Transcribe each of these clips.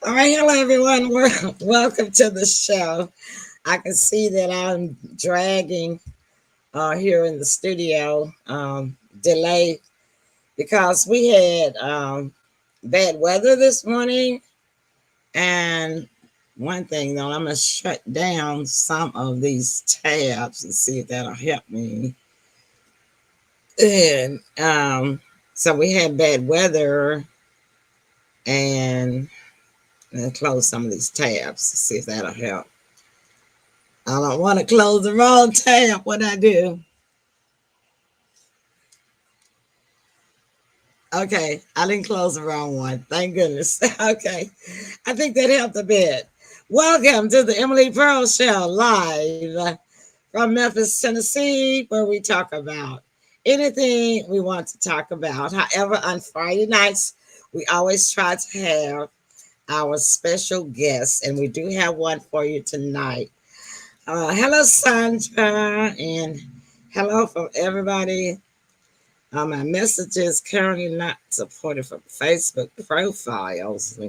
All right, hello everyone. Welcome to the show. I can see that I'm dragging here in the studio delay because we had bad weather this morning. And one thing though, I'm gonna shut down some of these tabs and see if that'll help me. And so we had bad weather, and close some of these tabs to see if that'll help. I don't want to close the wrong tab. What I do? Okay, I didn't close the wrong one. Thank goodness. Okay, I think that helped a bit. Welcome to the Emily Pearl Show live from Memphis, Tennessee, where we talk about anything we want to talk about. However, on Friday nights, we always try to have our special guests, and we do have one for you tonight. Hello, Sandra, and hello from everybody. My message is currently not supported from Facebook profiles.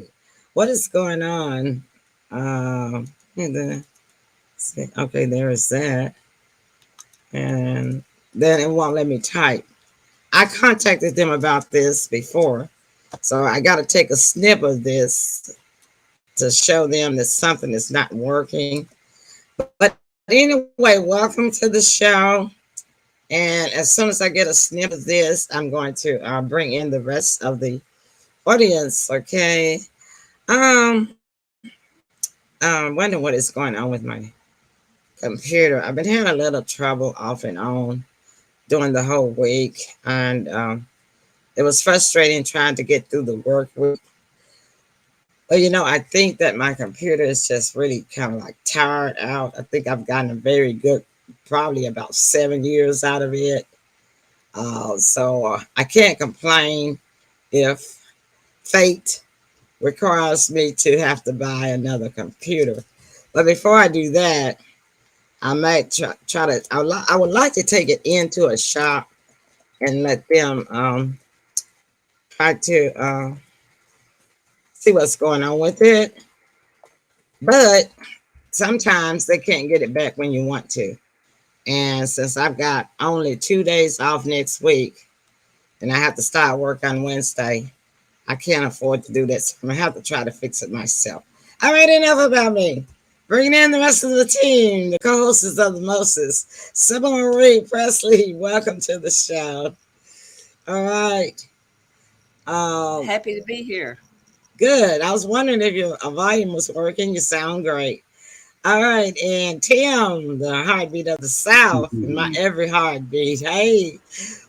What is going on? And then, okay, there is that. And then it won't let me type. I contacted them about this before, so I got to take a snip of this to show them that something is not working. But anyway, welcome to the show. And as soon as I get a snip of this, I'm going to bring in the rest of the audience. Okay. Wondering what is going on with my computer. I've been having a little trouble off and on during the whole week, and it was frustrating trying to get through the work week. But I think that my computer is just really kind of like tired out. I think I've gotten a very good, probably about 7 years out of it. So I can't complain if fate requires me to have to buy another computer. But before I do that, I might try to, I would like to take it into a shop and let them try to see what's going on with it. But sometimes they can't get it back when you want to. And since I've got only 2 days off next week and I have to start work on Wednesday, I can't afford to do that. So I'm going to have to try to fix it myself. All right, enough about me. Bringing in the rest of the team, the co-hosts of the Moses, Sybil Marie Presley, welcome to the show. All right. Happy to be here. Good. I was wondering if your volume was working. You sound great. All right, and Tim, the heartbeat of the South, in my every heartbeat. Hey,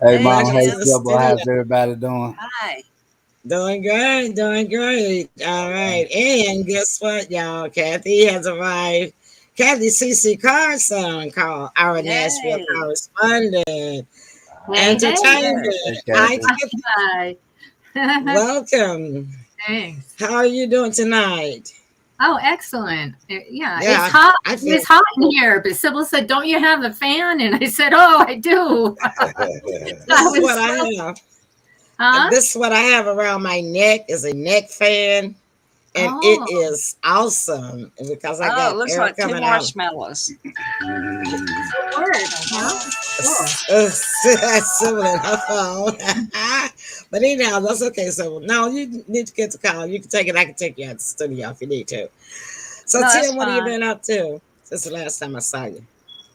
Mom. welcome Hey, to the Sybil. studio. How's everybody doing? Hi. Doing great, doing great. All right, and guess what, y'all? Kathy has arrived. Kathy CC Carson, called our Nashville Yay. correspondent. Hey, Entertainment. Hey, Hi, Kathy. hey. Hi. welcome. Thanks. How are you doing tonight? Oh, excellent. Yeah, Yeah, it's hot. I feel It's hot in here. But Sybil said, "Don't you have a fan?" And I said, "Oh, I do." this is what I have. Huh? This is what I have around my neck is a neck fan, and it Oh, is awesome because I Oh, got it looks air like two coming out. marshmallows. word. Huh? Cool. That's similar in her phone. But anyhow, that's okay. So now you need to get the call. You can take it. I can take you out the studio if you need to. So No, that's Tim, what have you fine. been up to since the last time I saw you?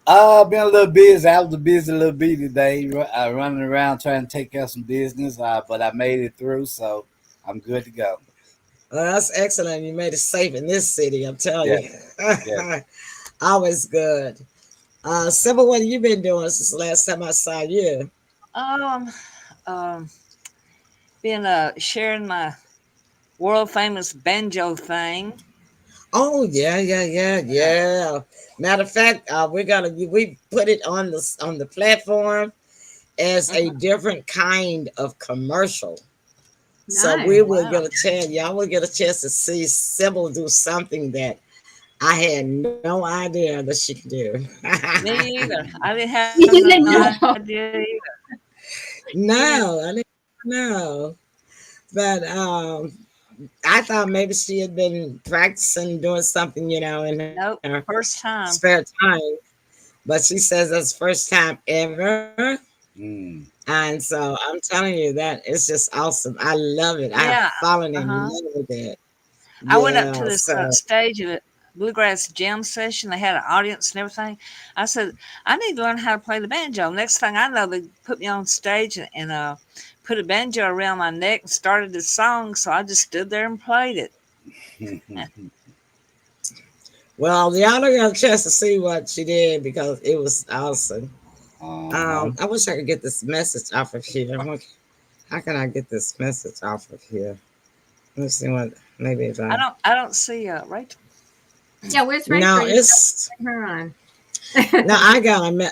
Been a little busy. I was a busy little bee today, running around trying to take care of some business. But I made it through, so I'm good to go. Well, that's excellent. You made it safe in this city. I'm telling Yeah, you. yeah. Always good. Sybil, what have you been doing since the last time I saw you? Um, um, been sharing my world famous banjo thing. Oh yeah. Matter of fact, we put it on the platform as a Mhm. different kind of commercial. So we Nice. will Wow. get a chance. Y'all will get a chance to see Sybil do something that I had no idea that she could do. Me either. I didn't have You no didn't You idea know. either. no, I didn't know. But I thought maybe she had been practicing doing something, in Nope. her First time. spare time. But she says that's first time ever. Mm. And so I'm telling you that it's just awesome. I love it. I have Yeah. fallen in Uh-huh. love with it. I went up to Yeah. this So stage of a bluegrass jam session. They had an audience and everything. I said, I need to learn how to play the banjo. Next thing I know, they put me on stage and put a banjo around my neck and started the song. So I just stood there and played it. well, y'all don't get a chance to see what she did because it was awesome. Uh-huh. I wish I could get this message off of here. How can I get this message off of here? Let's see what maybe if I I don't see Rachel. Yeah, where's no, Rachel? You it's got her on. no,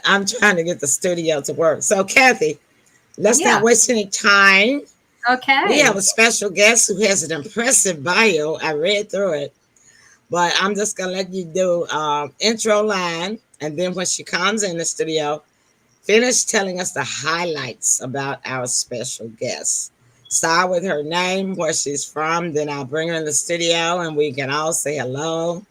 I'm trying to get the studio to work. So Kathy, let's Yeah. not waste any time. Okay. We have a special guest who has an impressive bio. I read through it, but I'm just gonna let you do intro line, and then when she comes in the studio, finish telling us the highlights about our special guest. Start with her name, where she's from, then I'll bring her in the studio, and we can all say hello,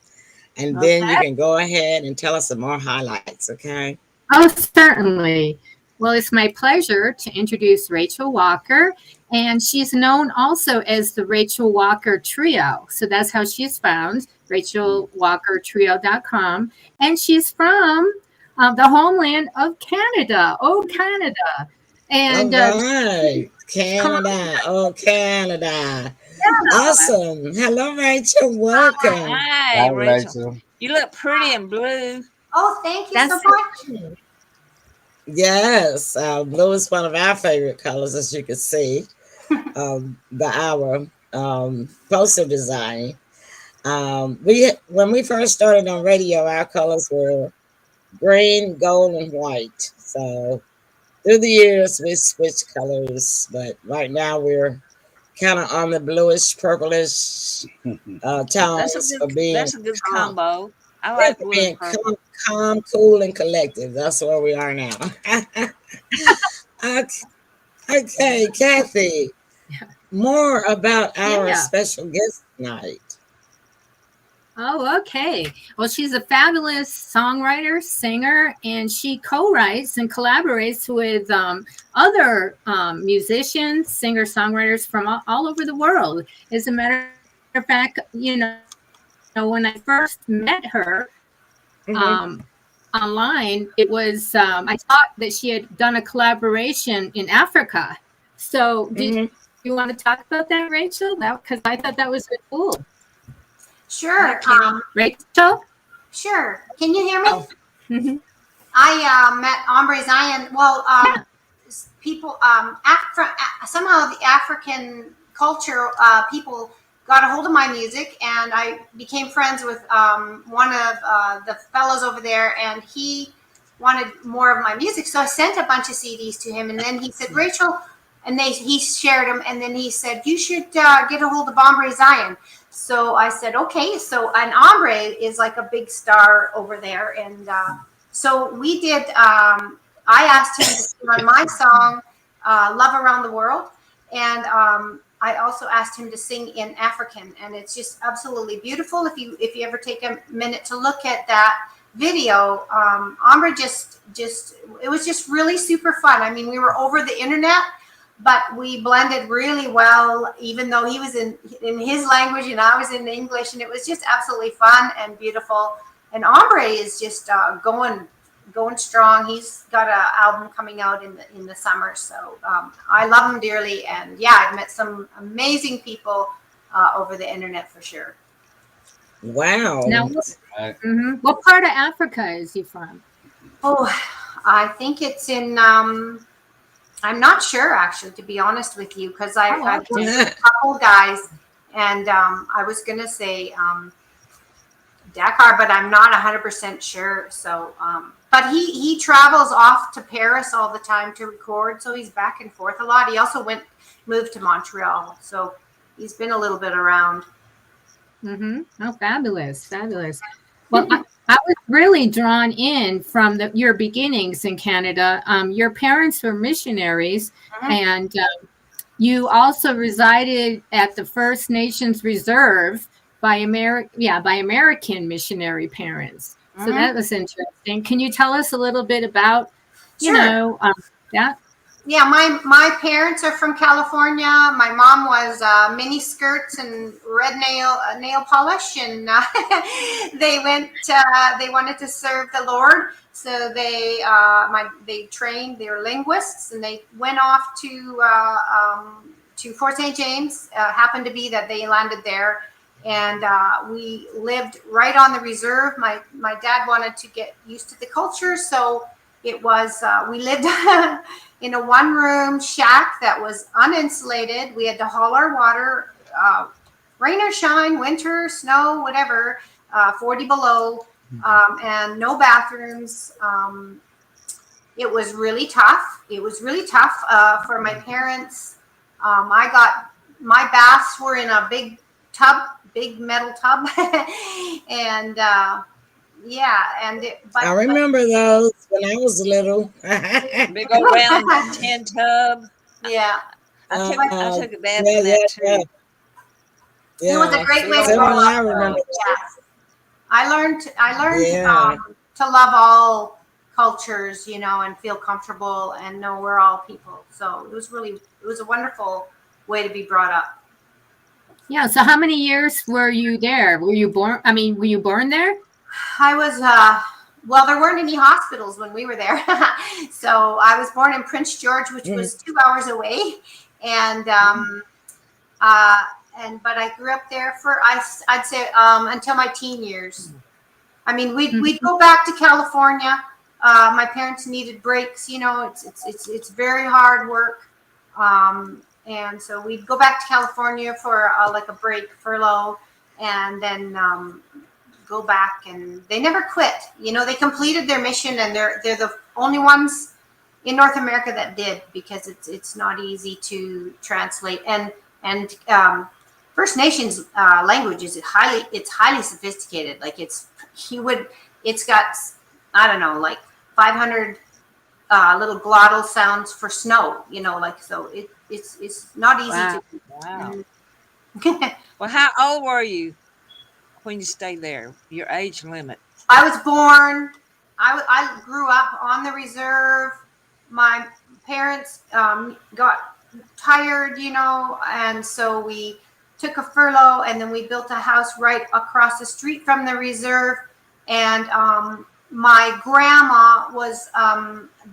and then you Okay. can go ahead and tell us some more highlights. Okay? Oh, certainly. Well, it's my pleasure to introduce Rachel Walker, and she's known also as the Rachel Walker Trio. So that's how she's found, rachelwalkertrio.com. And she's from the homeland of Canada. Oh, Canada. And All right, Canada. Oh, Canada. Awesome. Hello, Rachel. Welcome. Hi, Hi, Rachel. Rachel. You look pretty in blue. Oh, thank you That's so much. Yes, blue is one of our favorite colors, as you can see. Our poster design. We when we first started on radio, our colors were green, gold, and white. So through the years, we switched colors, but right now we're kind of on the bluish, purplish tones for being That's a good calm. combo. I Yeah, like for blue and being purple. calm, cool, and collective. That's where we are now. Okay, okay, Kathy. More about our Yeah. special guest tonight. Oh, okay. Well, she's a fabulous songwriter, singer, and she co-writes and collaborates with other musicians, singer-songwriters from all over the world. As a matter of fact, when I first met her Mm-hmm. online, it was I thought that she had done a collaboration in Africa. So, did Mm-hmm. you want to talk about that, Rachel? Because I thought that was cool. Sure. Rachel? Sure. Can you hear me? Oh. Mhm. I met Ombre Zion. Well, people, somehow the African culture, people got a hold of my music, and I became friends with one of the fellows over there, and he wanted more of my music. So I sent a bunch of CDs to him, and then he said, Rachel, and he shared them, and then he said, you should get a hold of Ombre Zion. So I said, okay. So an Ombre is like a big star over there, and so we did. I asked him to sing on my song, "Love Around the World," and I also asked him to sing in African, and it's just absolutely beautiful. If you ever take a minute to look at that video, Ombre just it was just really super fun. I mean, we were over the internet, but we blended really well, even though he was in his language and I was in English, and it was just absolutely fun and beautiful. And Ombre is just going strong. He's got an album coming out in the summer, so I love him dearly. And yeah, I've met some amazing people over the internet for sure. Wow. Now, what part of Africa is he from? Oh, I think it's in. I'm not sure, actually, to be honest with you, because I've worked with a couple guys, and I was going to say Dakar, but I'm not 100% sure. So, but he travels off to Paris all the time to record, so he's back and forth a lot. He also moved to Montreal, so he's been a little bit around. Oh, fabulous. Well, I was really drawn in from your beginnings in Canada. Your parents were missionaries, and you also resided at the First Nations Reserve by American missionary parents. So Mhm. that was interesting. Can you tell us a little bit about, Sure. that? Yeah, my parents are from California. My mom was mini skirts and red nail polish, and they wanted to serve the Lord, so they trained. They were linguists, and they went off to Fort St. James. Happened to be that they landed there, and we lived right on the reserve. My dad wanted to get used to the culture, so it was we lived in a one-room shack that was uninsulated. We had to haul our water, rain or shine, winter, snow, whatever, 40 below, and no bathrooms. It was really tough. It was really tough for my parents. I got my baths were in a big tub, big metal tub, and yeah, and I remember those when I was little. Big old round tin tub. yeah. I took a bath Yeah, in that too. yeah, It was a yeah. great Big way to old grow Several I up. remember. Yeah, I learned Yeah. to love all cultures, and feel comfortable and know we're all people. So it was a wonderful way to be brought up. Yeah. So how many years were you there? Were you born? I mean, were you born there? I was well, there weren't any hospitals when we were there, so I was born in Prince George, which was 2 hours away, and uh, but I grew up there for I'd say until my teen years. I mean, we'd go back to California. My parents needed breaks. It's very hard work, and so we'd go back to California for like a break, furlough, and then go back. And they never quit. They completed their mission, and they're the only ones in North America that did, because it's not easy to translate. And First Nations language is highly sophisticated. Like it's got, I don't know, like 500 little glottal sounds for snow. So it's not easy Wow. to. Wow. Well, how old were you when you stayed there? Your age limit? I was born. I grew up on the reserve. My parents got tired, and so we took a furlough, and then we built a house right across the street from the reserve. And my grandma was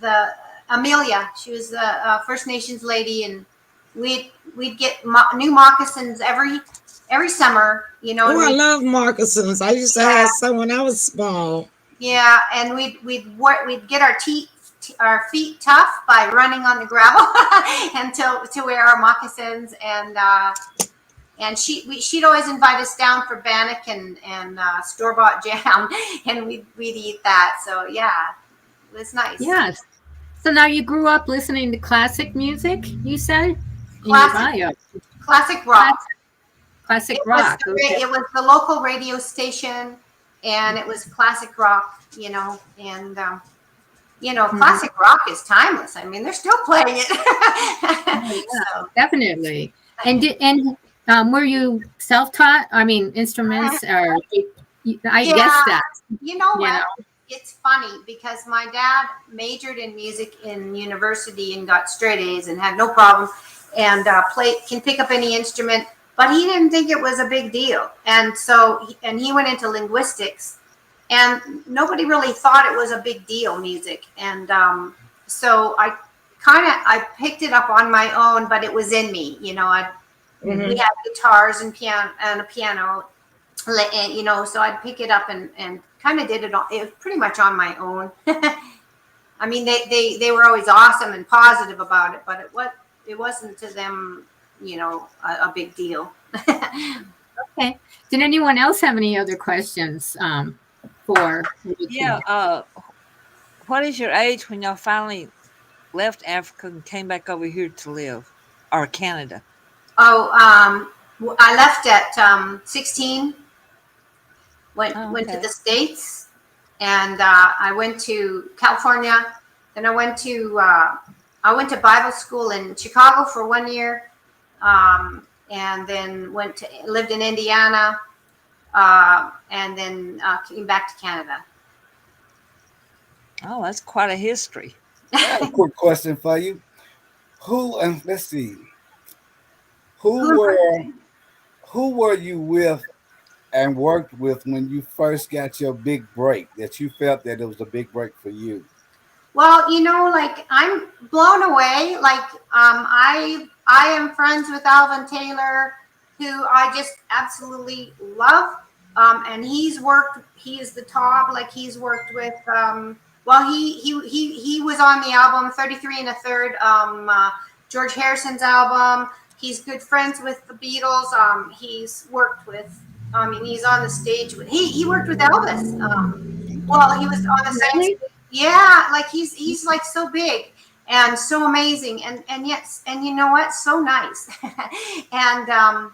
the Amelia. She was the First Nations lady, and we'd get new moccasins every summer, Oh, and I love moccasins. I used to Yeah. have some when I was small. Yeah, and we'd get our feet tough by running on the gravel until to wear our moccasins. And she'd always invite us down for bannock and store bought jam, and we'd eat that. So yeah, it was nice. Yes. So now you grew up listening to classic music, you said? Classic. Classic rock. Classic It rock. was, Okay. it was the local radio station, and it was classic rock, and classic rock is timeless. I mean, they're still playing it. So, Definitely. And were you self-taught? I mean, instruments, or I Yeah. guess that. you know You what? know. It's funny because my dad majored in music in university and got straight A's and had no problem, and can pick up any instrument, but he didn't think it was a big deal. And so, he went into linguistics, and nobody really thought it was a big deal, music. And so I picked it up on my own, but it was in me. We had guitars and a piano, and so I'd pick it up and kind of did it all. It was pretty much on my own. I mean, they were always awesome and positive about it, but it wasn't to them, a big deal. Okay. Did anyone else have any other questions for? Yeah. What is your age when y'all finally left Africa and came back over here to live, or Canada? Oh, I left at 16. Went to the States, and I went to California. Then I went to Bible school in Chicago for 1 year, and then lived in Indiana, and then came back to Canada. Oh, that's quite a history. I have a quick question for you. Let's see, who were who were you with and worked with when you first got your big break, that you felt that it was a big break for you? Well, like I'm blown away. Like I am friends with Alvin Taylor, who I just absolutely love. And he is the top. Like he's worked with. Well, he was on the album 33 and a Third, George Harrison's album. He's good friends with the Beatles. He's worked with. I mean, he's on the stage with. He worked with Elvis. Well, he was on the same. Really? Yeah, like he's like so big and so amazing, and yes, and you know what, so nice. And I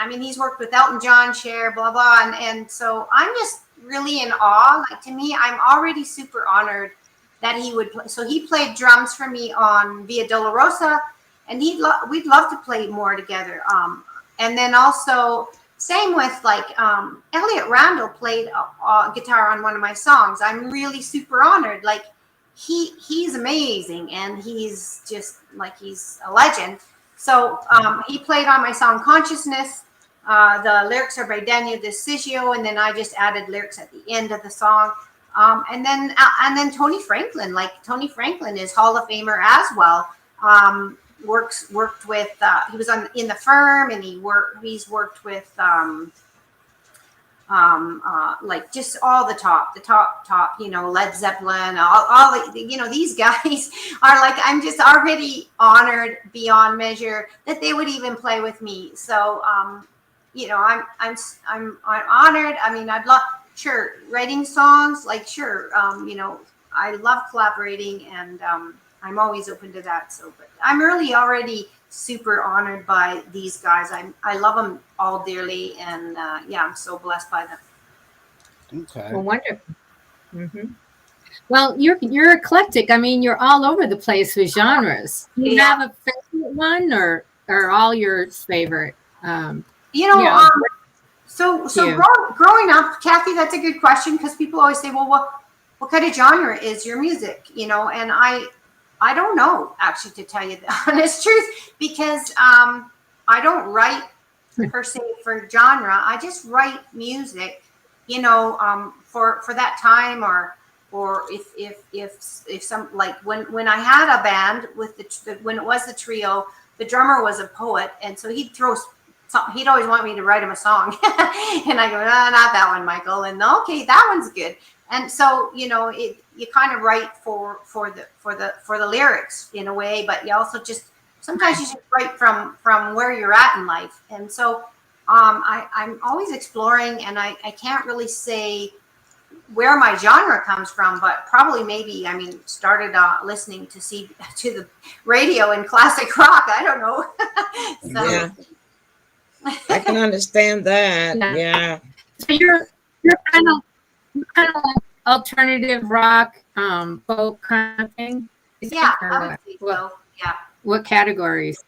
mean, he's worked with Elton John, Cher, blah blah, and so I'm just really in awe. Like, to me, I'm already super honored that he would play. So he played drums for me on Via Dolorosa, and we'd love to play more together. And then also same with like Elliot Randall played guitar on one of my songs. I'm really super honored. Like he's amazing, and he's just like, he's a legend. So he played on my song Consciousness. The lyrics are by Daniel DeCiccio, and then I just added lyrics at the end of the song. And then Tony Franklin. Like Tony Franklin is Hall of Famer as well. Worked with he was in the Firm, and he's worked with like just all the top, Led Zeppelin, all the, these guys are like, I'm just already honored beyond measure that they would even play with me. So I'm honored. I mean, I'd love, sure, writing songs, like, sure, I love collaborating, and I'm always open to that. So, but I'm really already super honored by these guys. I love them all dearly, and I'm so blessed by them. Okay. Well, wonderful. Mm-hmm. Well, you're eclectic. I mean, you're all over the place with genres. Do you have a favorite one, or all your favorite? So growing up, Kathy, that's a good question, because people always say, well, what kind of genre is your music? And I don't know, actually, to tell you the honest truth, because I don't write per se for genre. I just write music, for that time, or if some, like when I had a band with when it was the trio, the drummer was a poet, and so he'd always want me to write him a song, and I go, no, not that one, Michael, and okay, that one's good. And so, you kind of write for the lyrics in a way, but you also just, sometimes you just write from where you're at in life. And so I'm always exploring, and I can't really say where my genre comes from, but probably maybe, started listening to the radio and classic rock. I don't know. So. Yeah. I can understand that. Yeah. So you're kind of like alternative rock, folk kind of thing. Yeah, I would think so. Yeah. What categories?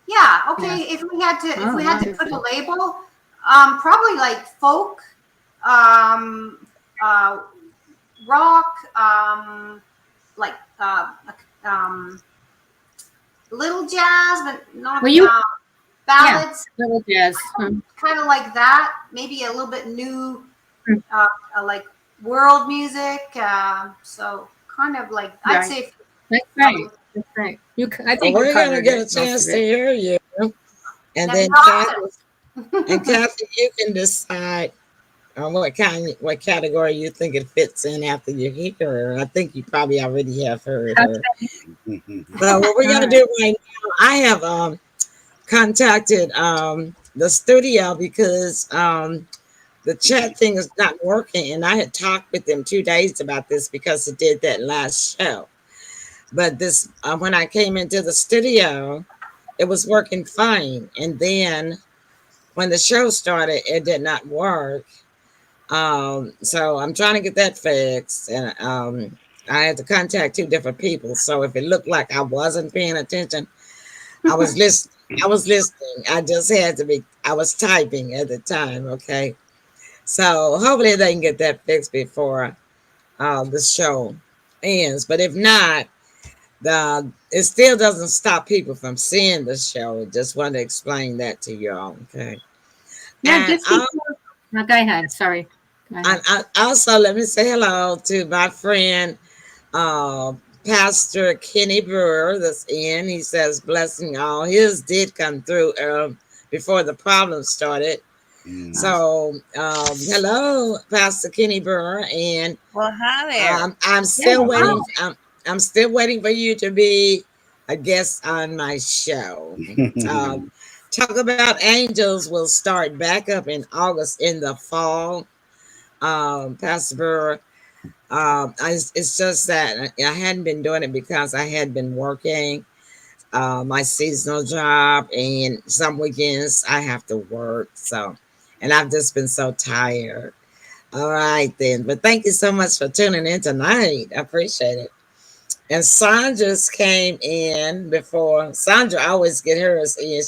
Yeah. Okay. Yeah. If we had to put a label, probably like folk, rock, like little jazz, but not. Ballads, little jazz, kind of like that. Maybe a little bit new, like world music. So kind of like, I'd say. That's right. That's right. I think we're gonna get a chance to hear you, and then Kathy, you can decide on what category you think it fits in after you hear her. I think you probably already have heard her. So what we're gonna do right now, I have contacted the studio, because the chat thing is not working, and I had talked with them 2 days about this because it did that last show. But this when I came into the studio, it was working fine, and then when the show started, it did not work. So I'm trying to get that fixed, and I had to contact 2 different people. So if it looked like I wasn't paying attention, I was listening. I was listening. I just had to be. I was typing at the time. Okay, so hopefully they can get that fixed before the show ends. But if not, it still doesn't stop people from seeing the show. Just want to explain that to y'all. Okay. Yeah, And just before. No, go ahead. Sorry. Go ahead. also, let me say hello to my friend, Pastor Kenny Brewer, that's in. He says, blessing all. His did come through before the problem started. So, hello, Pastor Kenny Brewer. And Well, hi there. I'm still Yeah, waiting. I'm still waiting for you to be a guest on my show. Talk About Angels will start back up in August in the fall. Pastor Brewer, it's just that I hadn't been doing it because I had been working my seasonal job, and some weekends I have to work. So, and I've just been so tired. All right, then. But thank you so much for tuning in tonight. I appreciate it. And Sandra's came in before. Sandra always get hers in.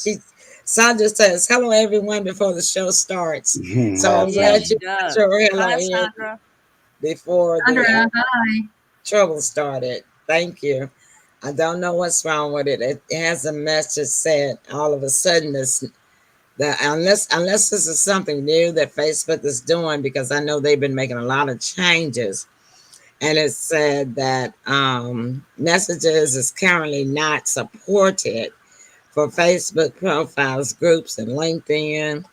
Sandra says, hello, everyone, before the show starts. So I'm glad you got your hello Hi, in Sandra. before Sandra, the hi. trouble started. Thank you. I don't know what's wrong with it. It has a message said all of a sudden that unless this is something new that Facebook is doing, because I know they've been making a lot of changes. And it said that messages is currently not supported for Facebook profiles, groups, and LinkedIn.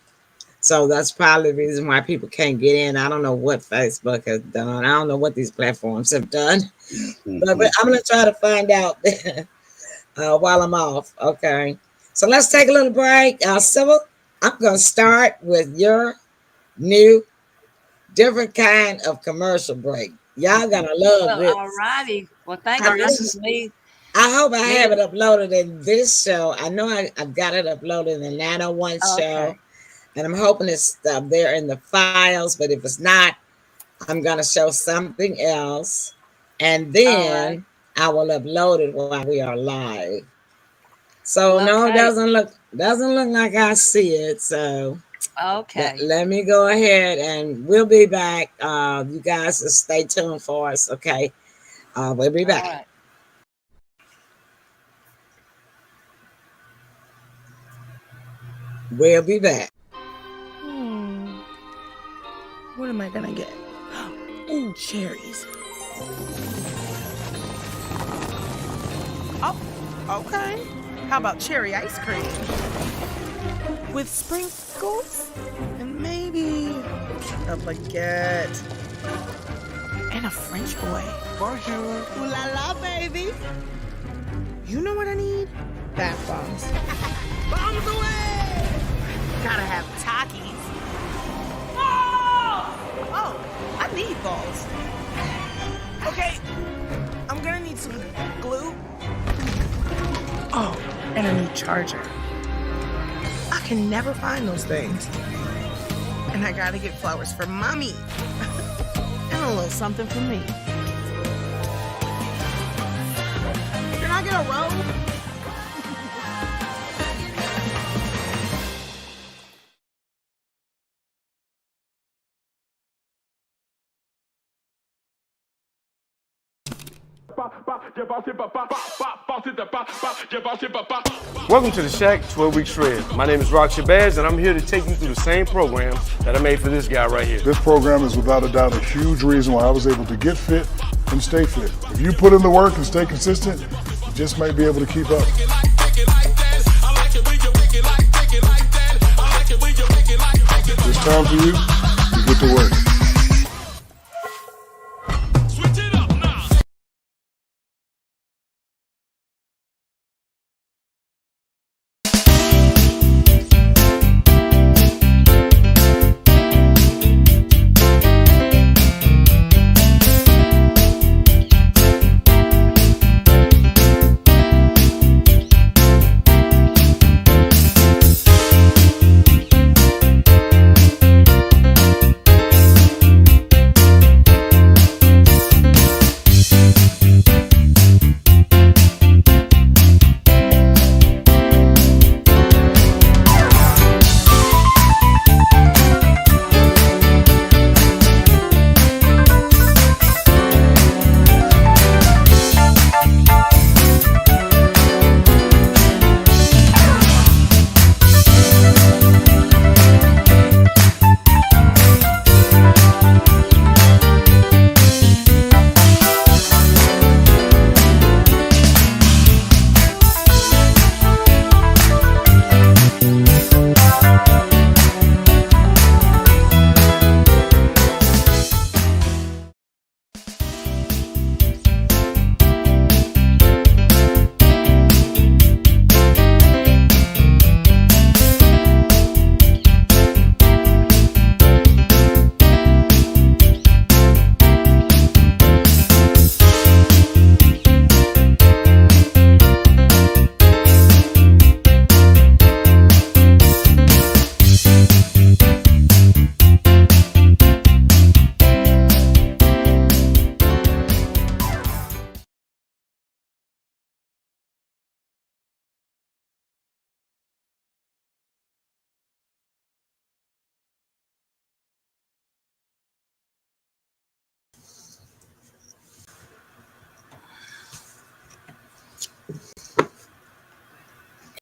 So that's probably the reason why people can't get in. I don't know what Facebook has done. I don't know what these platforms have done. But I'm going to try to find out while I'm off. Okay. So let's take a little break. Sybil, I'm going to start with your new, different kind of commercial break. Y'all going to love this. All righty. Well, thank you. This is me. I hope I have it uploaded in this show. I know I've got it uploaded in the 901 show. And I'm hoping it's there in the files. But if it's not, I'm going to show something else. And then I will upload it while we are live. So no, it doesn't look like I see it. So let me go ahead and we'll be back. You guys just stay tuned for us. Okay. We'll be back. Right. We'll be back. What am I gonna get? Ooh, cherries. Oh, okay. How about cherry ice cream? With sprinkles? And maybe a baguette. And a French boy. Bonjour. Ooh la la, baby. You know what I need? Bath bombs. Bombs away! Gotta have Takis. Oh, I need balls. Okay, I'm gonna need some glue. Oh, and a new charger. I can never find those things. And I gotta get flowers for mommy. And a little something for me. Can I get a robe? Welcome to the Shack 12 Week Shred. My name is Rock Shabazz, and I'm here to take you through the same program that I made for this guy right here. This program is without a doubt a huge reason why I was able to get fit and stay fit. If you put in the work and stay consistent, you just might be able to keep up. It's time for you to get to work.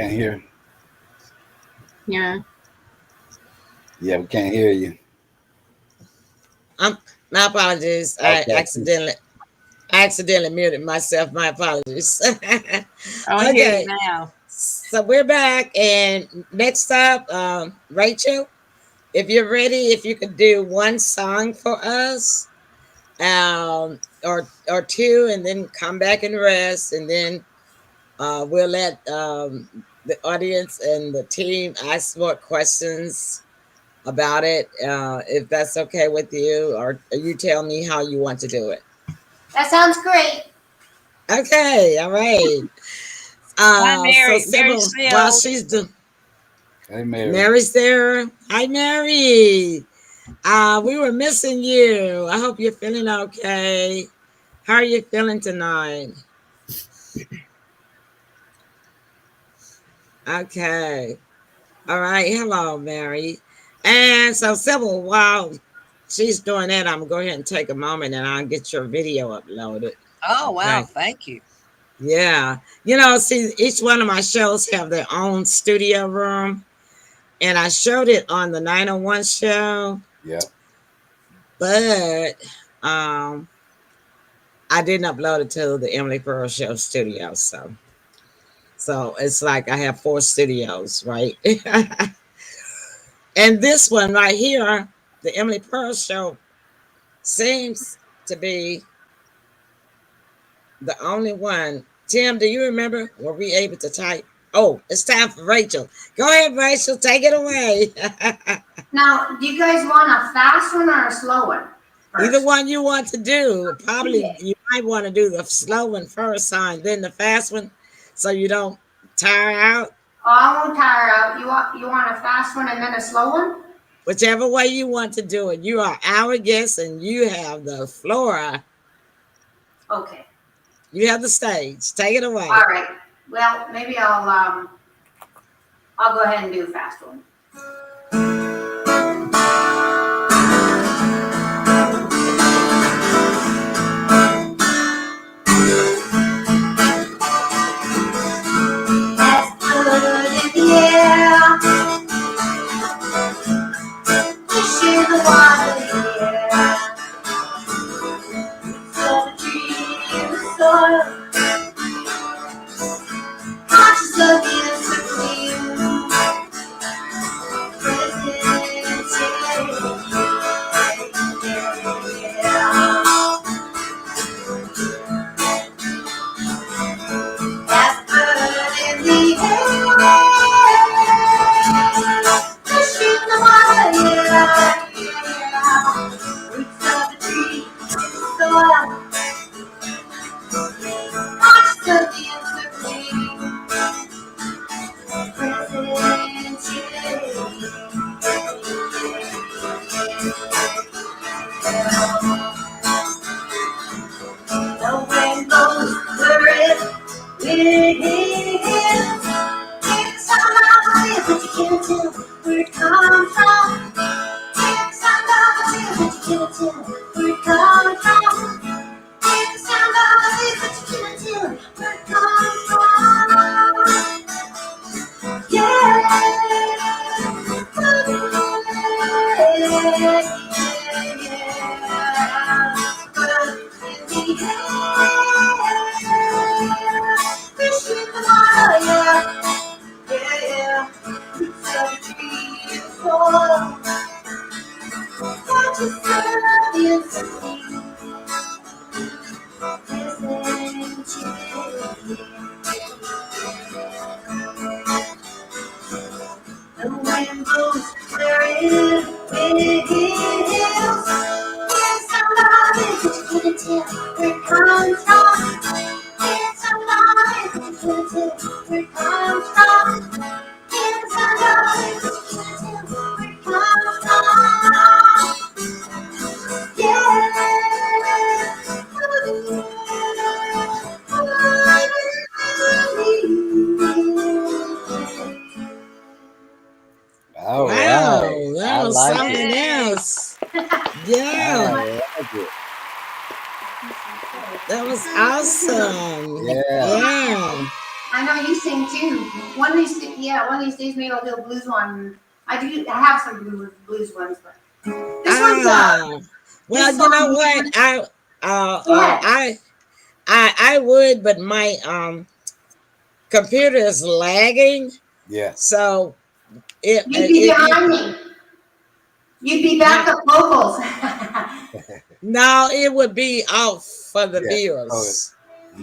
Can't hear. Yeah. Yeah, we can't hear you. My apologies. I Okay. accidentally muted myself. My apologies. I hear Okay. you now. So we're back, and next up, Rachel, if you're ready, if you could do one song for us, or two, and then come back and rest, and then we'll let the audience and the team ask more questions about it, if that's okay with you, or you tell me how you want to do it. That sounds great. Okay, all right. Hi, So Mary. Sybil, Mary's while still. she's doing, Hey, Mary. Mary's there. Hi, Mary. We were missing you. I hope you're feeling okay. How are you feeling tonight? Okay. All right. Hello, Mary. And so Sybil, while she's doing that, I'm gonna go ahead and take a moment and I'll get your video uploaded. Oh, wow. Okay. Thank you. Yeah. See, each one of my shows have their own studio room. And I showed it on the 901 show. Yeah. But I didn't upload it to the Emily Pearl Show studio. So it's like I have 4 studios, right? And this one right here, the Emily Pearl Show, seems to be the only one. Tim, do you remember? Were we able to type? Oh, it's time for Rachel. Go ahead, Rachel. Take it away. Now, do you guys want a fast one or a slow one? First? Either one you want to do. Probably you might want to do the slow one first, and then the fast one, so you don't tire out. Oh, I won't tire out. You want a fast one and then a slow one? Whichever way you want to do it. You are our guest, and you have the floor. Okay. You have the stage. Take it away. All right. Well, maybe I'll go ahead and do a fast one. All Wow, right. that I was like something it. else. Yeah, I like it. that was awesome. Yeah. Yeah. I know you sing too. One of these days, maybe I'll do a blues one. I have some blues ones, but this one's well, this you know song- what? Go ahead. I would, but my computer is lagging, Yeah. so You'd be behind me. You'd be backup vocals. no, it would be off for the Yeah. viewers,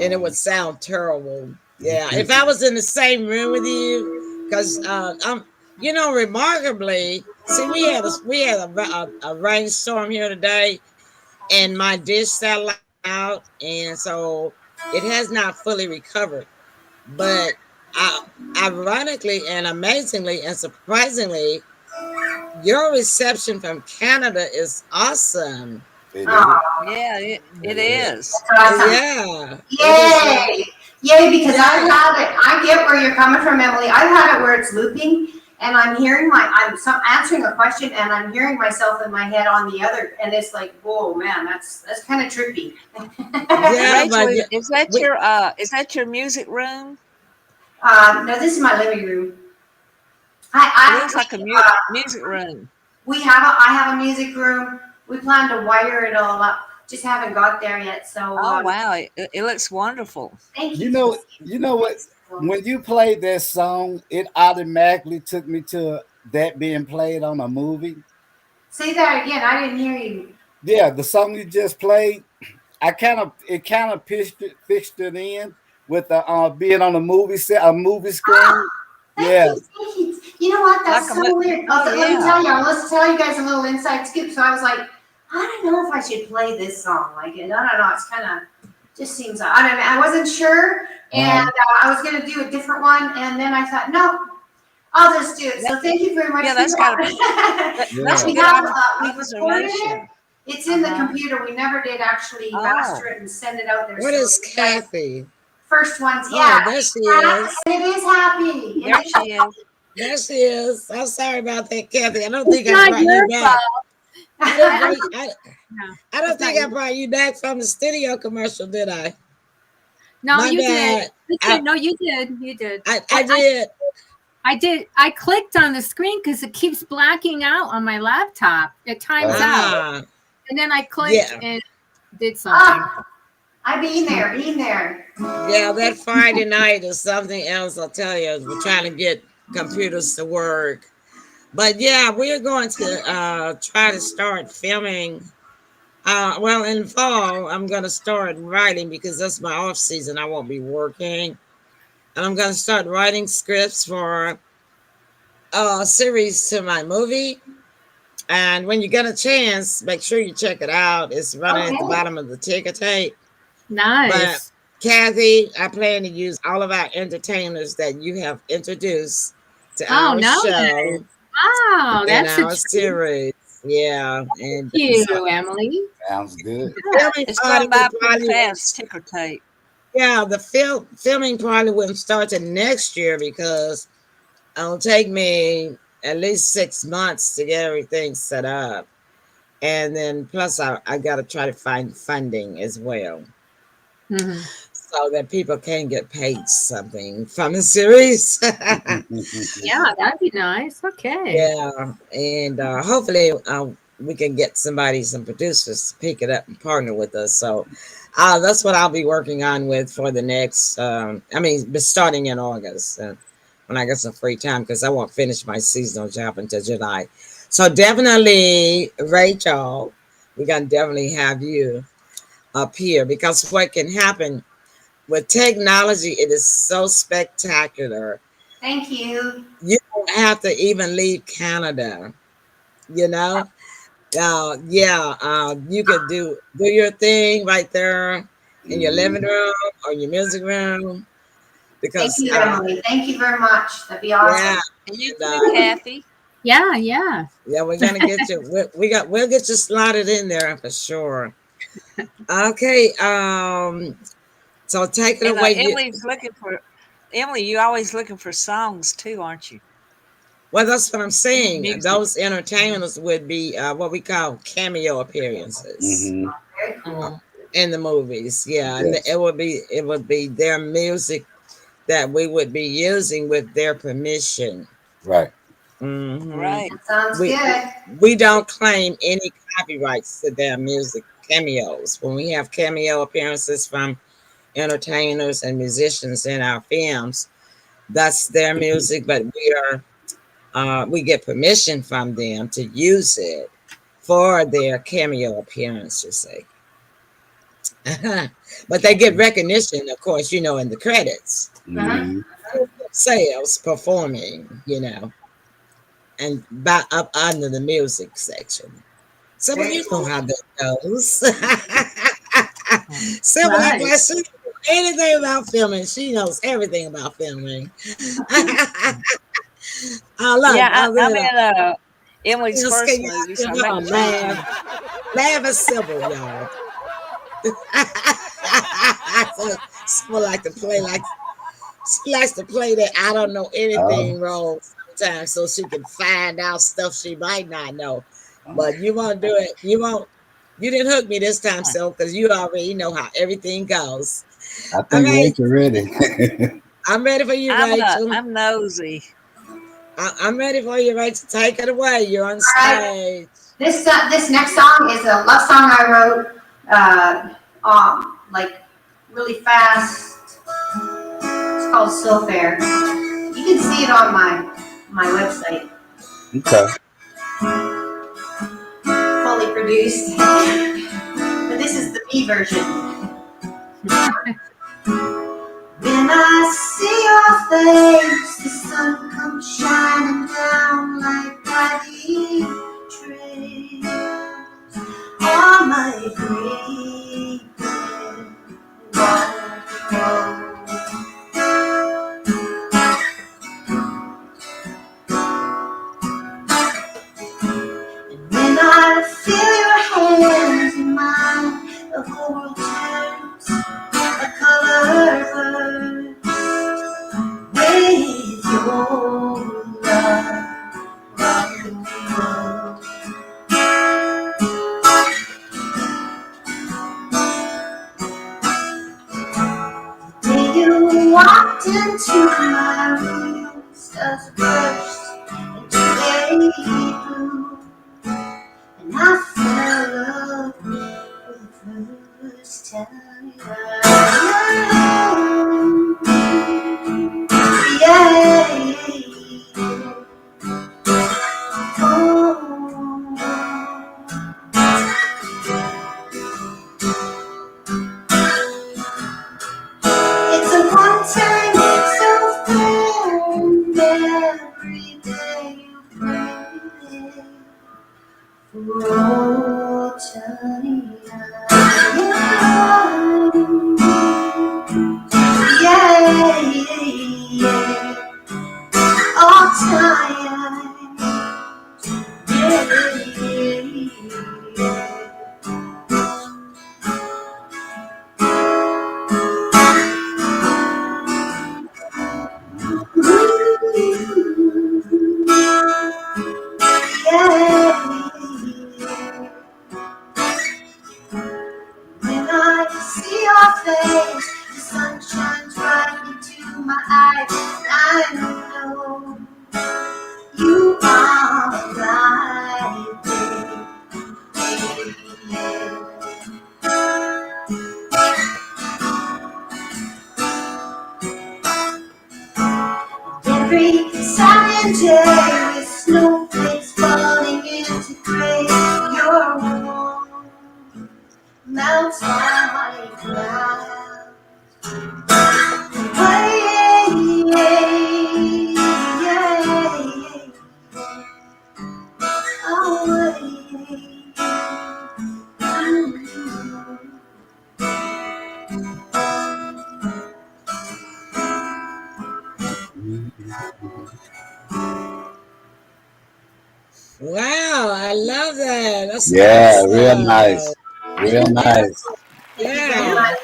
and it would sound terrible. Yeah, Mhm. if I was in the same room with you, because you know, remarkably, see, we had a rainstorm here today, and my dish fell out, and so it has not fully recovered. But ironically and amazingly and surprisingly, your reception from Canada is awesome. It is. Yeah, it is. Awesome. Yeah. Yay! Yay, because Yeah. I've had it. I get where you're coming from, Emily. I've had it where it's looping and I'm answering a question and I'm hearing myself in my head on the other, and it's like, whoa, man, that's kind of trippy. Yeah, Rachel, but is that your music room? No, this is my living room. It looks like a music room. I have a music room. We plan to wire it all up. Just haven't got there yet. So. Oh wow, it looks wonderful. Thank you. You know what? When you played that song, it automatically took me to that being played on a movie. Say that again. I didn't hear you. Yeah, the song you just played, it kind of fixed it in with the being on a movie screen. Yeah. Thank you. You know what? That's Like so weird. Let me yeah. tell you guys a little inside scoop. So I was like, I don't know if I should play this song. Like, I don't know. It's kind of just seems. I wasn't sure, and I was gonna do a different one, and then I thought, no, I'll just do it. So thank you very much. Yeah, that's got to be. That's a We good have, we recorded observation. it. It's in the computer. We never did actually master it and send it out there. what So is Kathy? first ones? Oh, Yeah, there she is. and it is happy. There she is. There she is. I'm sorry about that, Kathy. I don't think I Not brought your you back. fault. I don't think I brought you back from the studio commercial, did I? No, My you bad. did. No, you did. You did. I did. I did. I clicked on the screen because it keeps blacking out on my laptop. It times out, Ah, and then I clicked Yeah. and did something. I been there. yeah, that Friday night is something else. I'll tell you. We're trying to get computers to work, but yeah, we're going to try to start filming. Well, in fall, I'm going to start writing because that's my off season. I won't be working, and I'm going to start writing scripts for a series to my movie. And when you get a chance, make sure you check it out. It's running at the bottom of the ticker tape. Nice. Kathy, I plan to use all of our entertainers that you have introduced to our nice. show Wow, and that's a our series. Yeah, and Thank you, Emily. Sounds good. filming It's party going by will pretty probably- fast. Ticker tape. Yeah, the filming probably wouldn't start till next year because it'll take me at least 6 months to get everything set up, and then plus I got to try to find funding as well. Mhm. So that people can get paid something from the series. Yeah, that'd be nice. Okay. Yeah, and hopefully we can get some producers to pick it up and partner with us. So that's what I'll be working on with for the next. Starting in August when I get some free time because I won't finish my seasonal job until July. So definitely, Rachel, we're gonna definitely have you up here because what can happen with technology, it is so spectacular. Thank you. You don't have to even leave Canada, you know. You could do your thing right there in your living room or your music room because Thank you, Emily. Thank you very much. That'd be awesome. yeah, And you and, too, Kathy. Yeah. yeah, we're gonna get you. We'll get you slotted in there for sure. Okay, so take it And away. Emily, you're always looking for songs too, aren't you? Well, that's what I'm saying. Music. Those entertainers would be what we call cameo appearances Mhm. Very cool. in the movies. Yeah, and Yes. it would be their music that we would be using with their permission. Right. Mhm. Right. That sounds We good. we don't claim any copyrights to their music cameos. When we have cameo appearances from entertainers and musicians in our films, that's their music, but we get permission from them to use it for their cameo appearances sake. But they get recognition, of course, in the credits. Mhm. Sales performing, and up under the music section. So Very you know cool. how that goes. Simple Right. like she knows anything about filming. She knows everything about filming. I love it. Yeah, I really I'm love in Emily's it. first movie, so I'm making fun of her. Laugh is simple, y'all. So she like to play like she likes to play that I don't know anything role sometimes, so she can find out stuff she might not know. But you won't do it. You didn't hook me this time, so because you already know how everything goes. I All think right, Rachel ready. I'm ready for you, Rachel. I'm nosy. I'm ready for you, Rachel. Take it away. You're on All right. stage. This next song is a love song I wrote, like really fast. It's called "So Fair." You can see it on my website, Okay. fully produced. But this is the B version. When I see your face, the sun comes shining down like bloody trails on my grave. When I feel your hands in mine, the whole world turns a color verse with your love, rock the world. The day you walked into my room, stars burst into April, and I fell in love for the first time. Yeah. It's a one-time so fair, every day you pray for all time. Yeah. All time. When I see your face, the sun shines right into my eyes. I know you are right there. Every Saturday with snowflakes falling into gray, you're warm, melts my clouds. Wow, I love that. That's Yeah, real awesome. nice. Real nice. Yeah,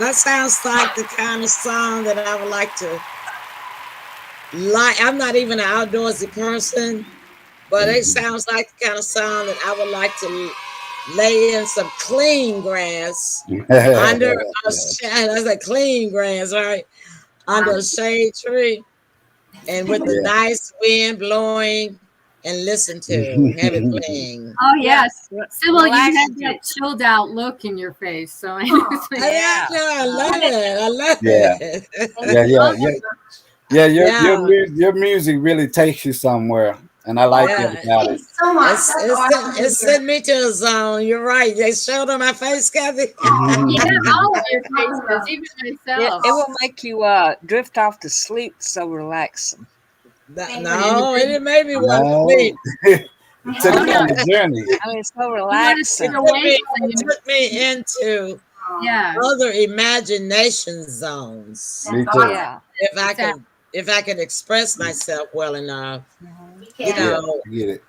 that sounds like the kind of song that I would like to like. I'm not even an outdoorsy person, but it sounds like the kind of song that I would like to lay in some clean grass under a shadow. That's like clean grass, right? under a shade tree and with the Yeah. nice wind blowing and listen to, have it playing. Oh Yeah. yes, Sybil, you had Relaxes you. that chilled out look in your face. So Oh, Yeah. I love it. I love Yeah. it. thank Yeah, you yeah, so yeah. much. Yeah, Yeah, your music really takes you somewhere, and I like that yeah. about Thank it. you so much. It's That's it's awesome sent, to it's hear. sent me to a zone. You're right. They showed on my face, Kathy. yeah, all of your Talking faces, about- even It myself. will make you drift off to sleep. So relaxing. Thank No, it didn't make me want to No, sleep. it took Oh you no, on the journey. I mean, it's so you want to relaxing. sit awake. It took me into Yeah, other imagination zones. Me That's too. awesome. Yeah. If I exactly. can, if I can express myself well enough, You you can. Yeah, know, I get it.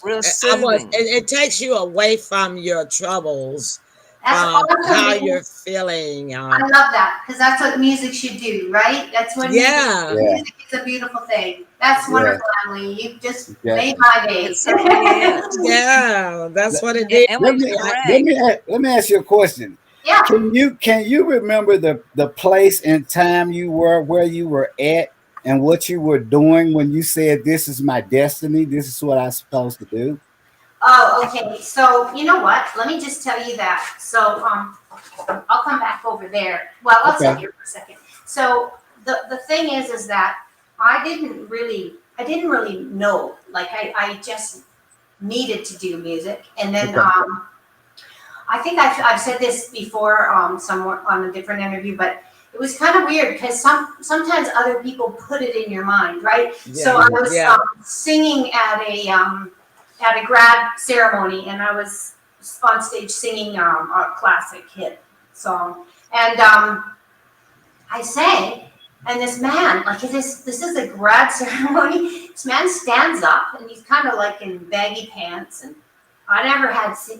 Real I was. soothing. It takes you away from your troubles, That's from awesome. how because you're feeling. I love that because that's what music should do, right? That's what Yeah. Yeah, music is a beautiful thing. That's yeah, wonderful, Emily. You just yeah. made my day. It certainly is. Yeah, that's Let, what it did. let Emily's me correct. let me ask you a question. Yeah. Can you remember the place and time you were where you were at and what you were doing when you said this is my destiny, this is what I'm supposed to do? Oh, okay. So you know what? Let me just tell you that. So I'll come back over there. Well, I'll Okay. sit here for a second. So the thing is that I didn't really know. Like I just needed to do music, and then Okay. I think I've said this before somewhere on a different interview, but it was kind of weird because sometimes other people put it in your mind, right? So I was Yeah. singing at a grad ceremony, and I was on stage singing a classic hit song, and I sang, and this man, like this is a grad ceremony. This man stands up, and he's kind of like in baggy pants, and I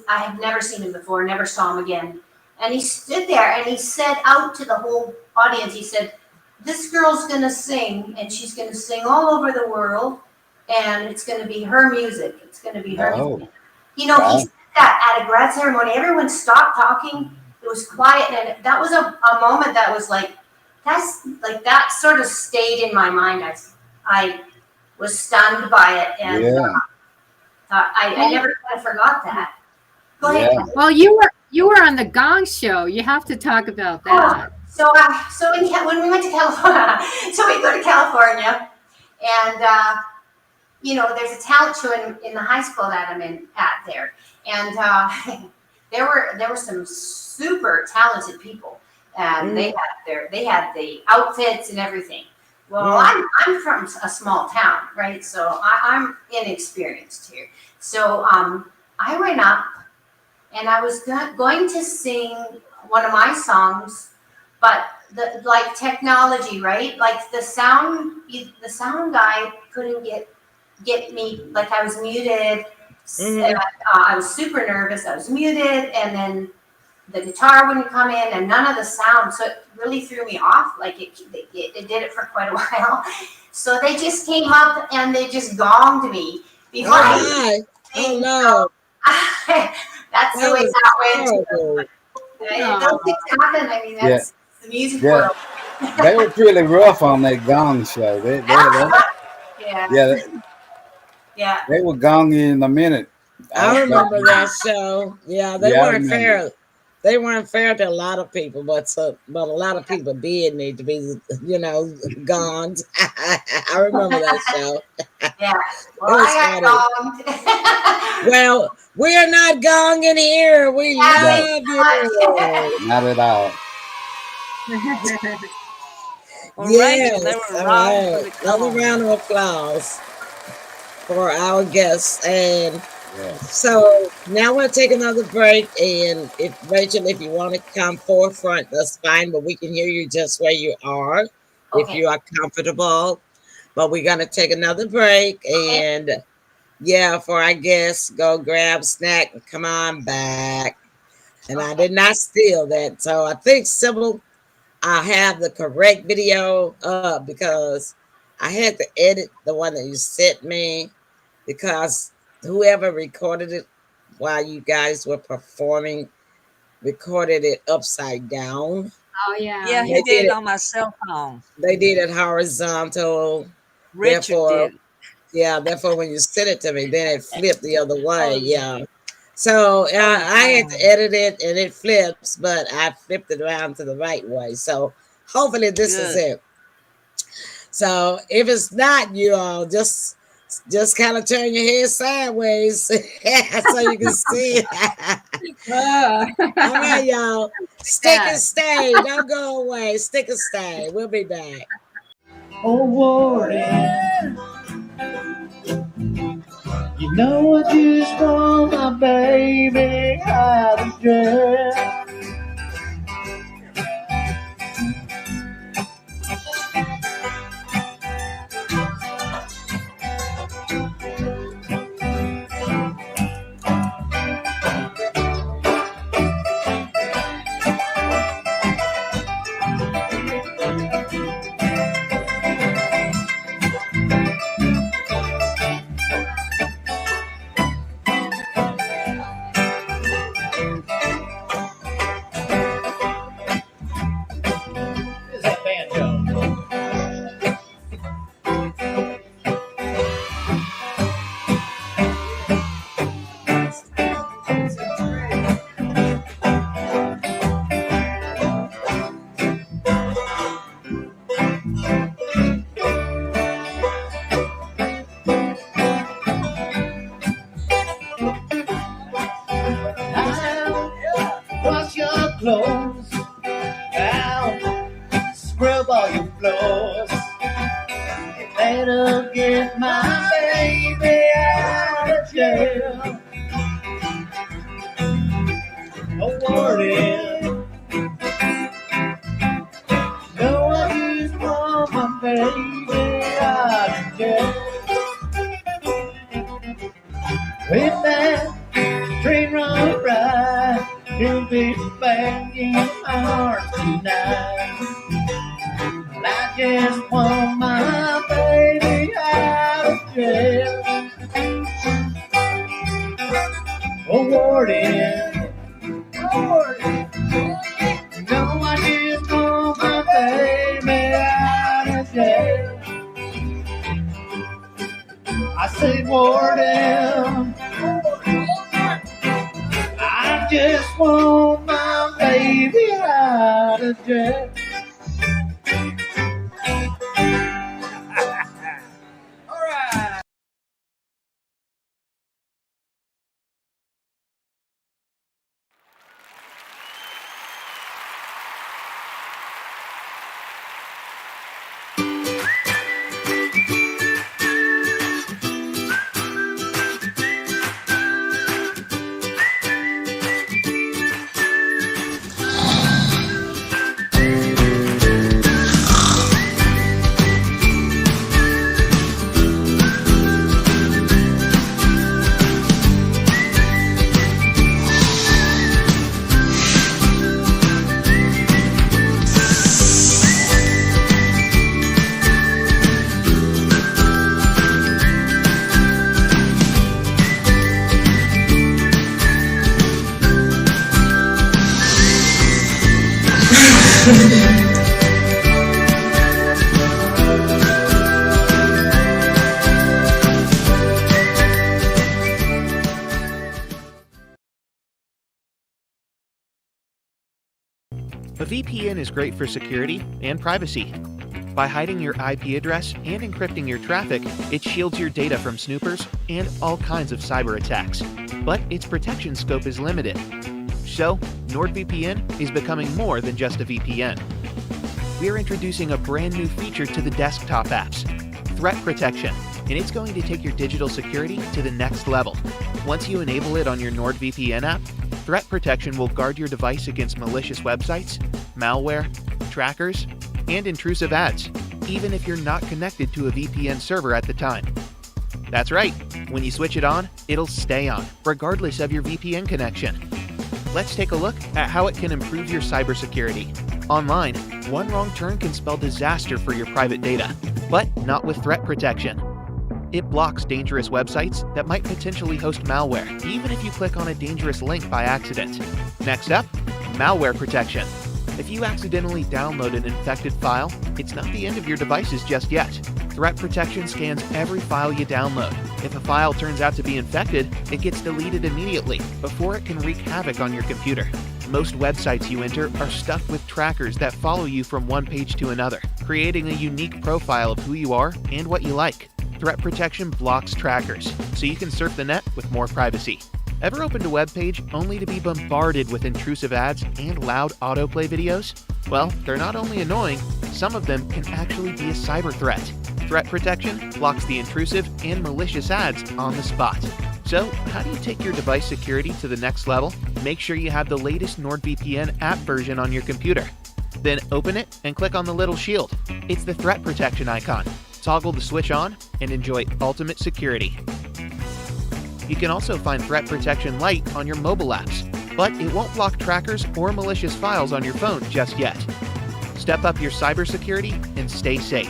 have never seen him before, never saw him again. And he stood there and he said out to the whole audience, he said, "This girl's gonna sing, and she's gonna sing all over the world, and it's gonna be her music. It's gonna be her Oh, music." You know, he wow. said that at a grad ceremony. Everyone stopped talking. It was quiet, and that was a moment that was like, that sort of stayed in my mind. I was stunned by it, and Yeah, I never kind of forgot that. Go ahead. yeah. Kathy. Well, you were on the Gong Show. You have to talk about that. So when we went to California, so we go to California, and there's a talent show in the high school that I'm in at there, and there were some super talented people, and they had the outfits and everything. Well, I'm from a small town, right? So I'm inexperienced here. So I went up and I was going to sing one of my songs, but like technology, right? Like the sound guy couldn't get me. Like I was muted. And I was super nervous. I was muted, and then the guitar wouldn't come in, and none of the sound. So it really threw me off. Like it did it for quite a while. So they just came up and they just gonged me before I Oh no. That's the That way was that went. horrible. Those things happen. I mean, that's the music Yeah. world. They were pretty rough on that gong show. Yeah. Yeah, they were gonging in a minute. I remember that show. Yeah, they Yeah, I weren't remember. fair. They weren't fair to a lot of people, but a lot of people did need to be, gone. I remember that show. Yeah. Well, was I got gonged. Well, we're not gonging here. We love you. Not at all. Well, Yes, Reagan, they were all wrong for right. the come Another on. round of applause for our guests. And Yeah. so now we'll take another break. And if Rachel, if you want to come forefront, that's fine. But we can hear you just where you are, if Okay. you are comfortable. But we're gonna take another break, and for our guests, go grab a snack and come on back. And I did not steal that, so I think Sybil, I have the correct video up because I had to edit the one that you sent me because whoever recorded it while you guys were performing recorded it upside down. Oh yeah. Yeah, he They did did it it. on my cell phone. They did it horizontal. Richard Therefore, did. yeah, therefore when you sent it to me, then it flipped the other way. Oh, Yeah. So I had to wow. edit it and it flips, but I flipped it around to the right way. So hopefully this is Good. it. So if it's not, you all just kind of turn your head sideways so you can see it. Oh. All right, y'all. Stick Yeah. and stay. Don't go away. Stick and stay. We'll be back. Oh, Warden, you know I just want my baby out of jail. Where's that banjo? I'll wash your clothes. I'll scrub all your floors. You better get my baby out of jail. Oh, Warden, no, I just want my baby out of jail. With that train run right, he'll be back in your arms tonight. Well, I just want my baby out of jail. Oh, Warden, no, I just want my baby out of jail. I say, Warden, I just want my baby out of jail. All right. A VPN is great for security and privacy. By hiding your IP address and encrypting your traffic, it shields your data from snoopers and all kinds of cyber attacks. But its protection scope is limited. So, NordVPN is becoming more than just a VPN. We're introducing a brand new feature to the desktop apps, Threat Protection, and it's going to take your digital security to the next level. Once you enable it on your NordVPN app, Threat Protection will guard your device against malicious websites, malware, trackers, and intrusive ads, even if you're not connected to a VPN server at the time. That's right, when you switch it on, it'll stay on, regardless of your VPN connection. Let's take a look at how it can improve your cybersecurity. Online, one wrong turn can spell disaster for your private data, but not with Threat Protection. It blocks dangerous websites that might potentially host malware, even if you click on a dangerous link by accident. Next up, Malware Protection. If you accidentally download an infected file, it's not the end of your devices just yet. Threat Protection scans every file you download. If a file turns out to be infected, it gets deleted immediately before it can wreak havoc on your computer. Most websites you enter are stuffed with trackers that follow you from one page to another, creating a unique profile of who you are and what you like. Threat Protection blocks trackers, so you can surf the net with more privacy. Ever opened a web page only to be bombarded with intrusive ads and loud autoplay videos? Well, they're not only annoying, some of them can actually be a cyber threat. Threat Protection blocks the intrusive and malicious ads on the spot. So, how do you take your device security to the next level? Make sure you have the latest NordVPN app version on your computer. Then open it and click on the little shield. It's the Threat Protection icon. Toggle the switch on and enjoy ultimate security. You can also find Threat Protection Lite on your mobile apps, but it won't block trackers or malicious files on your phone just yet. Step up your cybersecurity and stay safe.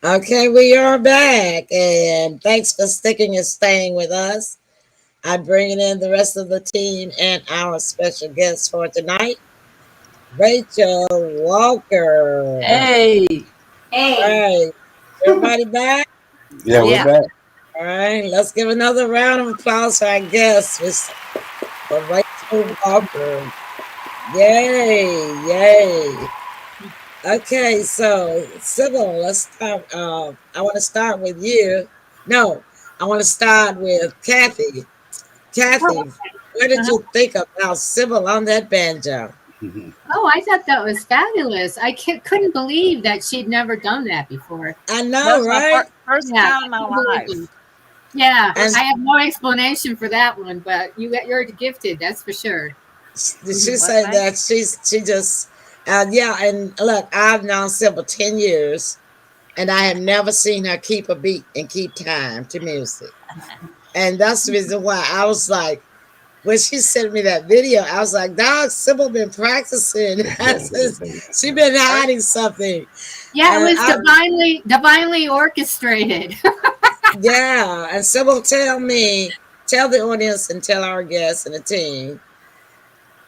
Okay, we are back, and thanks for sticking and staying with us. I'm bringing in the rest of the team and our special guest for tonight, Rachel Walker. Hey. Hey. All right, everybody back? Yeah, we're Yeah. back. All right, let's give another round of applause for our guest, for Rachel Walker. Yay, yay. Okay, so Sybil, let's start. I want to start with you. No, I want to start with Kathy. Kathy, what did you think about Sybil on that banjo? Oh, I thought that was fabulous. I couldn't believe that she'd never done that before. I That know, was my right? first Yeah, time in my I couldn't life. believe it. Yeah, And- I have no explanation for that one, but you're gifted, that's for sure. Did she say that she just yeah, and look, I've known Sybil 10 years, and I have never seen her keep a beat and keep time to music. And that's the reason why I was like, when she sent me that video, I was like, dog, Sybil been practicing. She been hiding something. Yeah, it And was divinely orchestrated. Yeah, and Sybil, tell the audience and tell our guests and the team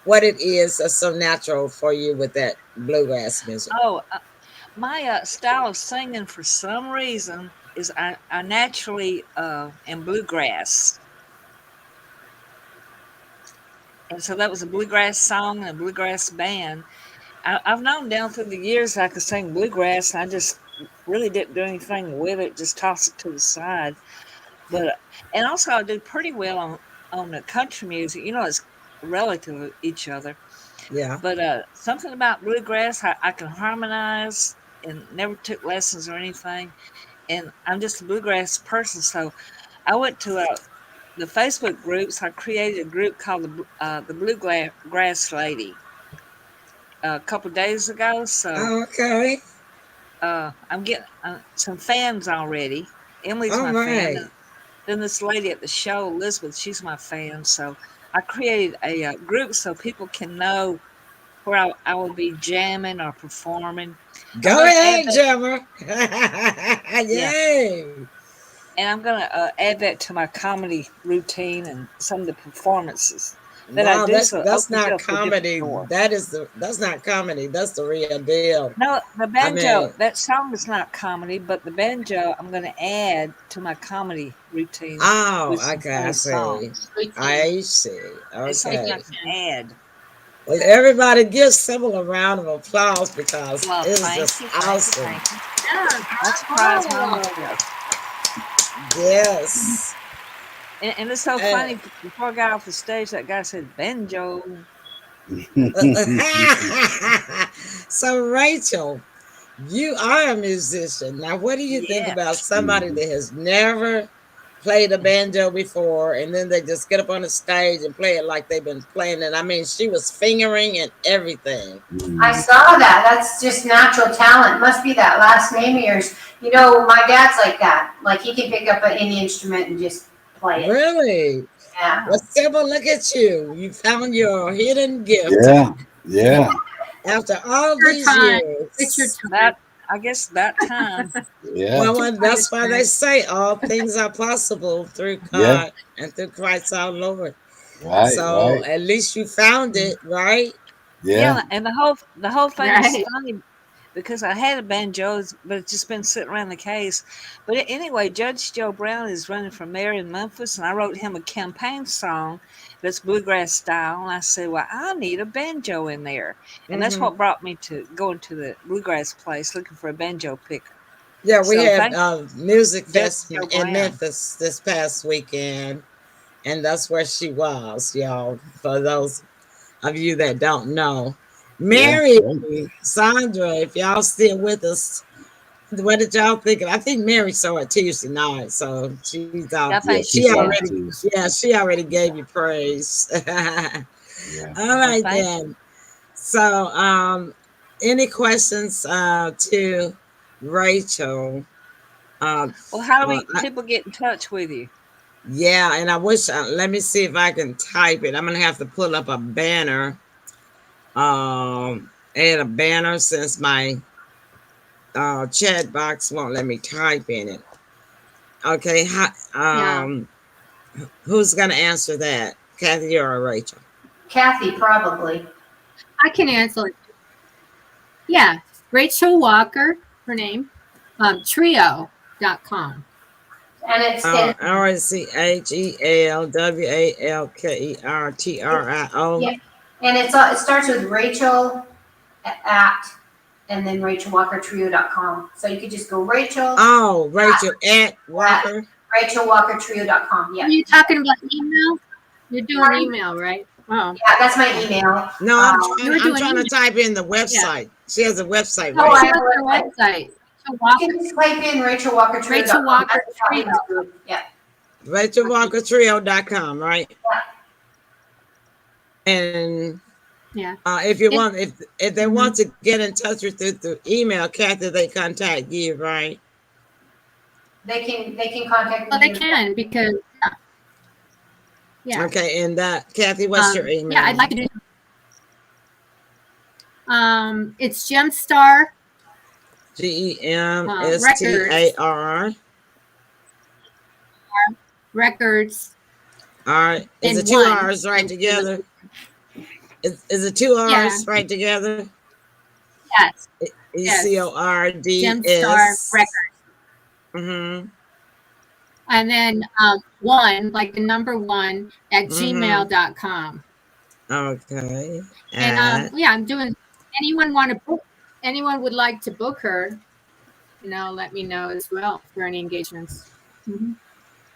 what it is that's so natural for you with that bluegrass music. Oh, my style of singing for some reason is I naturally am bluegrass. And so that was a bluegrass song and a bluegrass band. I've known down through the years I could sing bluegrass, and I just really didn't do anything with it, just toss it to the side. But and also I do pretty well on the country music. You know, it's relative to each other. Yeah. But something about bluegrass, I can harmonize and never took lessons or anything. And I'm just a bluegrass person. So I went to the Facebook groups. I created a group called the Bluegrass Lady a couple of days ago. So Okay. I'm getting some fans already. Emily's All my fan. right. Then this lady at the show, Elizabeth, she's my fan. So I created a group so people can know where I will be jamming or performing. Go ahead, Jammer. Yay. And I'm going to add that to my comedy routine and some of the performances that I No, do. that's so it that's opens not up a different comedy. door. That's not comedy. That's the real deal. No, the banjo, mean- that song is not comedy, but the banjo I'm going to add to my comedy routine. Oh, with some okay, I funny see. songs. I see. It's something Okay. I can add. Well, everybody give Sybil a round of applause because Well, it's thank just you, thank you, awesome. thank you. I surprised my mother. Yes. And it's so funny, before I got off the stage, that guy said, banjo. So, Rachel, you are a musician. Now, what do you think about somebody that has never played the banjo before, and then they just get up on the stage and play it like they've been playing it. I mean, she was fingering and everything. I saw that. That's just natural talent. Must be that last name of yours. You know, my dad's like that. Like he can pick up any instrument and just play it. Really? Yeah. Well, Sybil, look at you. You found your hidden gift. Yeah, yeah, After all Your these time. years. It's your time. That I guess that time. yeah. Well, that's why they say all things are possible through God Yeah. and through Christ our Lord. Right, So right. at least you found it, right? Yeah, And the whole thing is Right. funny because I had a banjo, but it's just been sitting around the case. But anyway, Judge Joe Brown is running for mayor in Memphis, and I wrote him a campaign song that's bluegrass style. And I said, well, I need a banjo in there. And that's Mhm. what brought me to going to the bluegrass place looking for a banjo picker. Yeah, we So had thank Music Judge Fest Joe in Brown. Memphis this past weekend, and that's where she was, y'all. For those of you that don't know, Mary, great. Sandra, if y'all still with us, what did y'all think? I think Mary saw it Tuesday night, so she's I yeah. think She she saw it already, too. yeah, she already gave you praise. Yeah. All right thank then. So, any questions to Rachel? Well, how do Well, people get in touch with you? yeah, and I wish. Let me see if I can type it. I'm gonna have to pull up a banner. Add a banner since my chat box won't let me type in it. Okay. Who's gonna answer that? Kathy or Rachel? Kathy, probably. I can answer it. Yeah, Rachel Walker, her name, trio.com. And it's RACHELWALKERTRIO. yeah, and it starts with Rachel at and then RachelWalkerTrio.com. So you could just go Rachel. Oh, Rachel at Walker. RachelWalkerTrio.com. Yeah. Are you talking about email? You're doing email, right? Oh. Yeah, that's my email. No, I'm trying to email. type in the website. She has a website. Oh, Right? I have What's her website? You can just type in Rachel Walker Trio. Rachel Walker Trio. Yeah. RachelWalkerTrio.com, right? Yeah. And Yeah. if you want, if they want to get in touch with you through email, Kathy, they contact you, right? They can contact me. Well, they can because yeah. Okay, and Kathy, what's your email? Yeah, I'd like to do. It's Gemstar GEMSTAR. Records. All right. Is And it two one. R's right together? Is it two Yeah. R's right together? Yes. Yes. ECORDS. Gemstar Records. Mm-hmm. And then one, like the number one at gmail.com. Okay. And yeah, I'm doing anyone would like to book her, let me know as well for any engagements. Mm-hmm.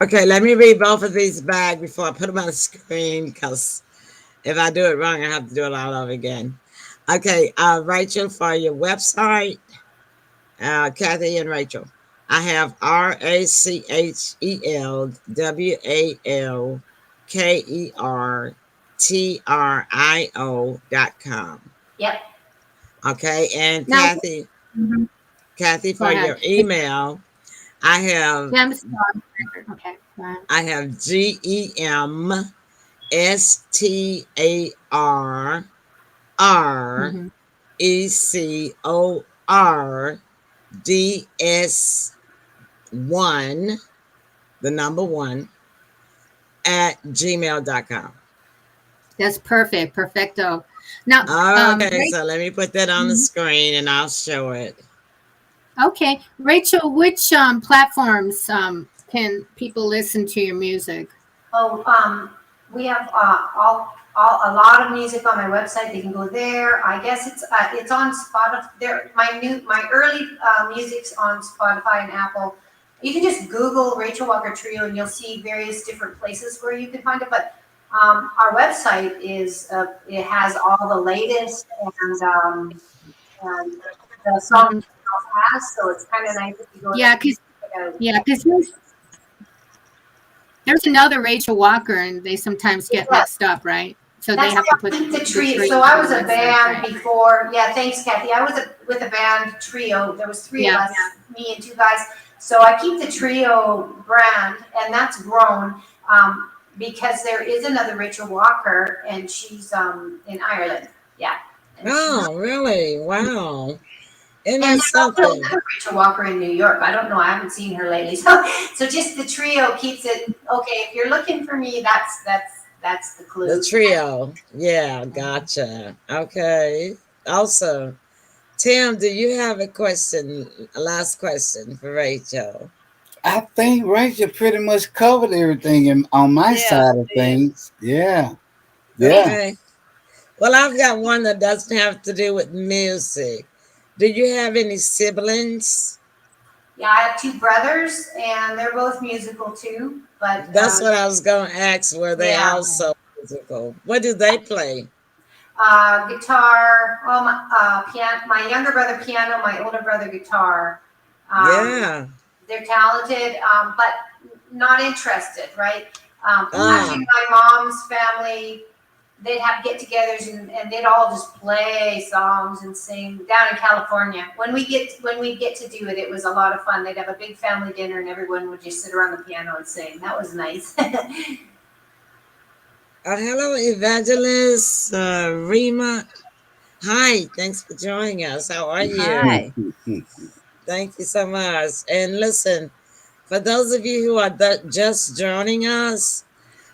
Okay, let me read both of these back before I put them on the screen, because if I do it wrong, I have to do it all over again. Okay, Rachel, for your website, Kathy and Rachel, I have RachelWalkerTrio.com. Yep. Okay, and Now- Kathy, Go for ahead. your email, I have Gemstar Records. Okay. Go ahead. I have GEMSTARRECORDS1, the number one, at gmail.com. That's perfect. Perfecto. Now, Okay, so let me put that on the screen and I'll show it. okay, Rachel, which platforms can people listen to your music? Oh, we have a lot of music on my website. They can go there. I guess it's on Spotify. There, my early music's on Spotify and Apple. You can just Google Rachel Walker Trio and you'll see various different places where you can find it. But our website is it has all the latest and the songs it has. So it's kind of nice if you go. Yeah, because There's another Rachel Walker, and they sometimes get mixed up, right? So That's they have to put the trio. So I was a band before. Yeah, thanks, Kathy. I was with a band trio. There was three of us, me and 2 guys. So I keep the trio brand, and that's grown because there is another Rachel Walker, and she's in Ireland. Yeah. And Oh, really? Wow. Isn't and that there's also something? another Rachel Walker in New York. I don't know. I haven't seen her lately. So just the trio keeps it okay. If you're looking for me, that's the clue. The trio. Yeah, gotcha. Okay. Also, Tim, do you have a question? A last question for Rachel? I think Rachel pretty much covered everything on my side of things. Yeah. Okay. Well, I've got one that doesn't have to do with music. Do you have any siblings? Yeah, I have 2 brothers, and they're both musical too. But That's what I was going to ask. Were they yeah. also musical? What do they play? Guitar. Well, piano. My younger brother piano. My older brother guitar. Yeah. They're talented, but not interested. Right. Actually, my mom's family, they'd have get-togethers and they'd all just play songs and sing down in California. When we get to do it, it was a lot of fun. They'd have a big family dinner and everyone would just sit around the piano and sing. That was nice. Hello, Evangelist Rima. Hi, thanks for joining us. How are you? Hi. Thank you so much. And listen, for those of you who are just joining us,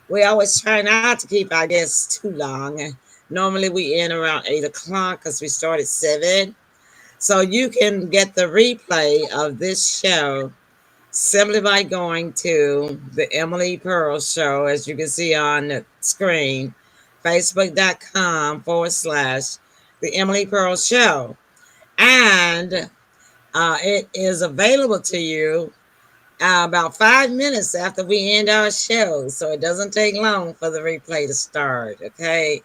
we always try not to keep our guests too long. Normally we end around 8 o'clock because we start at 7. So you can get the replay of this show simply by going to the Emily Pearl Show, as you can see on the screen, facebook.com/the Emily Pearl Show. And it is available to you about 5 minutes after we end our show. So it doesn't take long for the replay to start, okay?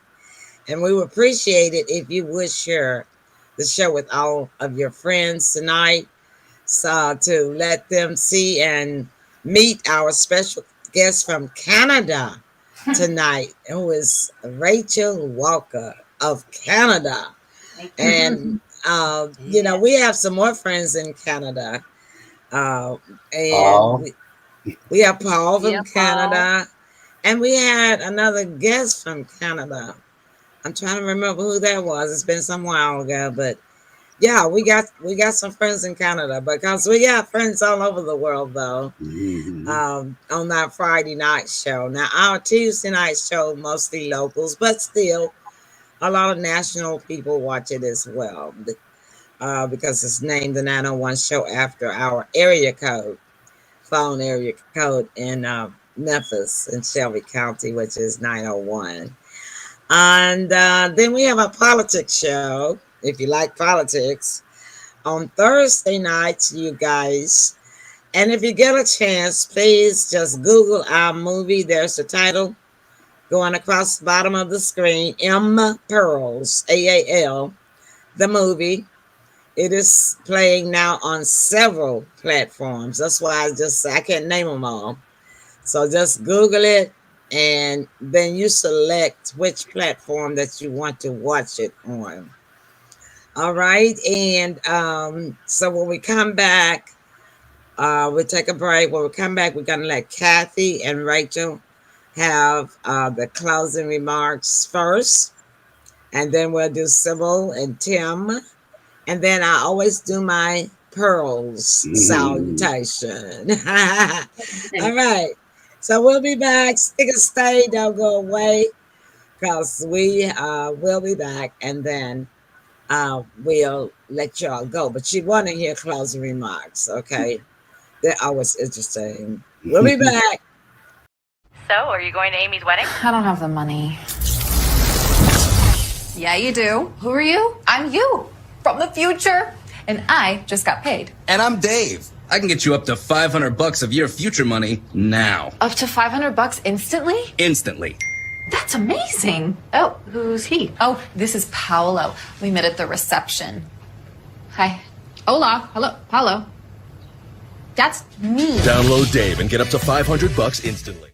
And we would appreciate it if you would share the show with all of your friends tonight, so to let them see and meet our special guest from Canada tonight, who is Rachel Walker of Canada. And, you know, we have some more friends in Canada. And we have Paul from Canada. And we had another guest from Canada. I'm trying to remember who that was. It's been some while ago, but yeah, we got some friends in Canada, because we got friends all over the world though. On that Friday night show. Now our Tuesday night show mostly locals, but still a lot of national people watch it as well, because it's named the 901 show after our phone area code in Memphis in Shelby County, which is 901. And then we have a politics show, if you like politics, on Thursday nights, you guys. And if you get a chance, please just Google our movie. There's the title going across the bottom of the screen, M Pearls, AAL, the movie. It is playing now on several platforms. That's why I can't name them all. So just Google it, and then you select which platform that you want to watch it on. All right. And so when we come back, we'll take a break. When we come back, we're going to let Kathy and Rachel have the closing remarks first. And then we'll do Sybil and Tim. And then I always do my pearls salutation. All right. So we'll be back. Stick and stay. Don't go away, because we will be back. And then we'll let y'all go. But you want to hear closing remarks, okay? They're always interesting. We'll be back. So, are you going to Amy's wedding? I don't have the money. Yeah, you do. Who are you? I'm you, from the future. And I just got paid. And I'm Dave. I can get you up to $500 of your future money now. Up to $500 instantly? Instantly. That's amazing. Oh, who's he? Oh, this is Paolo. We met at the reception. Hi. Hola. Hello. Paolo. That's me. Download Dave and get up to $500 instantly.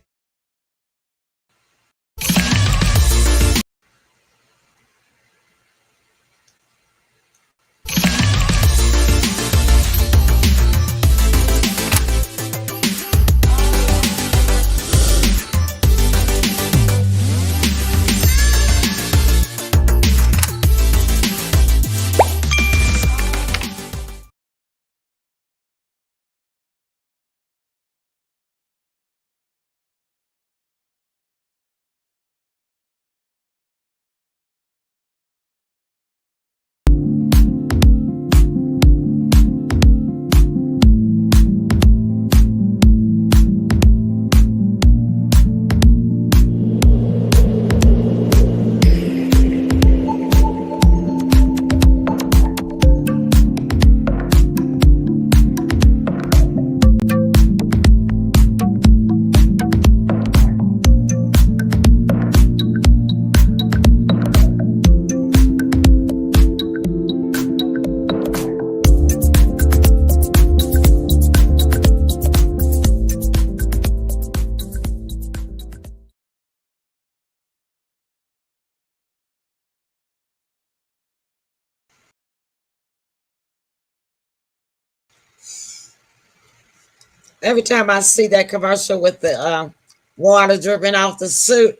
Every time I see that commercial with the water dripping off the suit,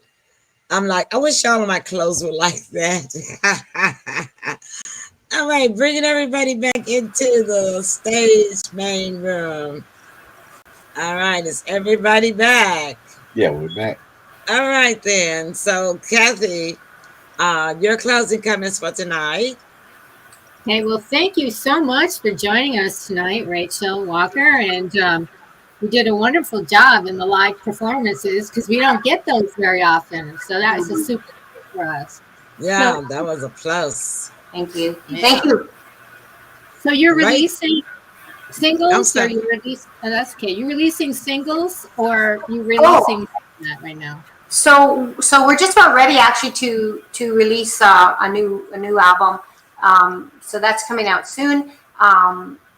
I'm like, I wish all of my clothes were like that. All right, bringing everybody back into the stage main room. All right, is everybody back? Yeah, we're back. All right then. So, Kathy, your closing comments for tonight. Okay, well, thank you so much for joining us tonight, Rachel Walker. And you did a wonderful job in the live performances because we don't get those very often. So that was a super for us. Yeah, So, that was a plus. Thank you. Thank you. so you're Right. releasing singles, or sorry. you release? Oh, that's okay. You releasing singles, or you releasing that right now? So we're just about ready actually to release a new album. So that's coming out soon.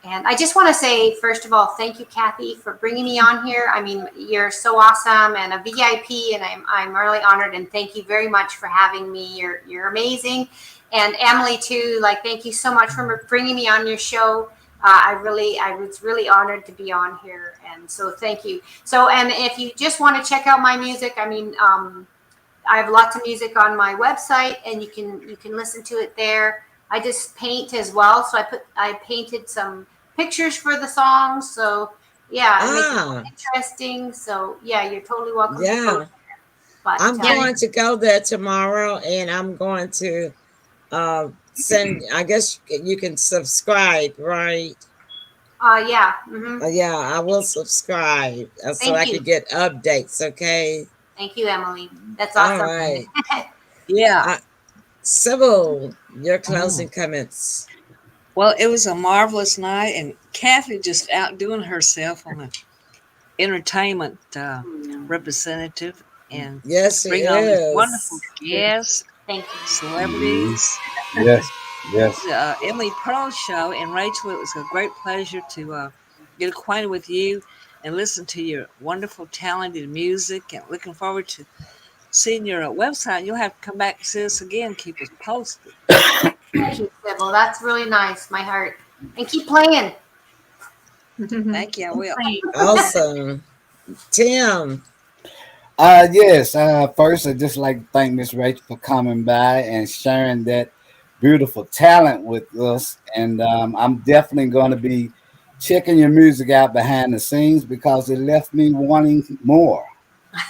And I just want to say, first of all, thank you, Kathy, for bringing me on here. I mean, you're so awesome and a VIP, and I'm really honored. And thank you very much for having me. You're amazing. And Emily too. Like, thank you so much for bringing me on your show. I was really honored to be on here, and so thank you. So, and if you just want to check out my music, I mean, I have lots of music on my website, and you can listen to it there. I just paint as well, so I painted some pictures for the songs. So yeah, I make it more interesting. So yeah, you're totally welcome. To Yeah. post there. But I'm going to go there tomorrow, and I'm going to send. I guess you can subscribe, right? yeah. Mm-hmm. Yeah, I will subscribe so Thank I you. can get updates. Okay. Thank you, Emily. That's All awesome. right. Yeah. Sybil, your closing comments. Well, it was a marvelous night, and Kathy just outdoing herself on the entertainment representative, and Yes, she bring on these is. wonderful guests, Thank you. celebrities. Yes, yes. The Emily Pearl Show, and Rachel, it was a great pleasure to get acquainted with you and listen to your wonderful, talented music, and looking forward to seeing your website. You'll have to come back and see us again. Keep us posted. Thank you, Sybil. That's really nice. My heart. And keep playing. Thank you. I will. Awesome. Tim. Yes. First, I'd just like to thank Miss Rachel for coming by and sharing that beautiful talent with us. And I'm definitely going to be checking your music out behind the scenes because it left me wanting more.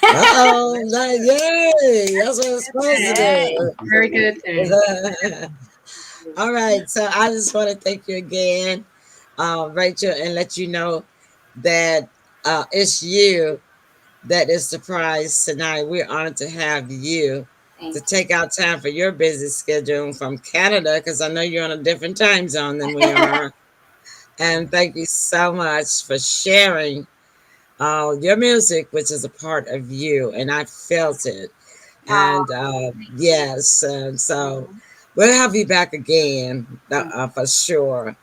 Oh, yay! That's what it's supposed to do. Very good. All right, so I just want to thank you again, Rachel, and let you know that it's you that is the prize tonight. We're honored to have you to take out time for your busy schedule from Canada, because I know you're on a different time zone than we are. And thank you so much for sharing your music, which is a part of you, and I felt it. And yes, so we'll have you back again for sure.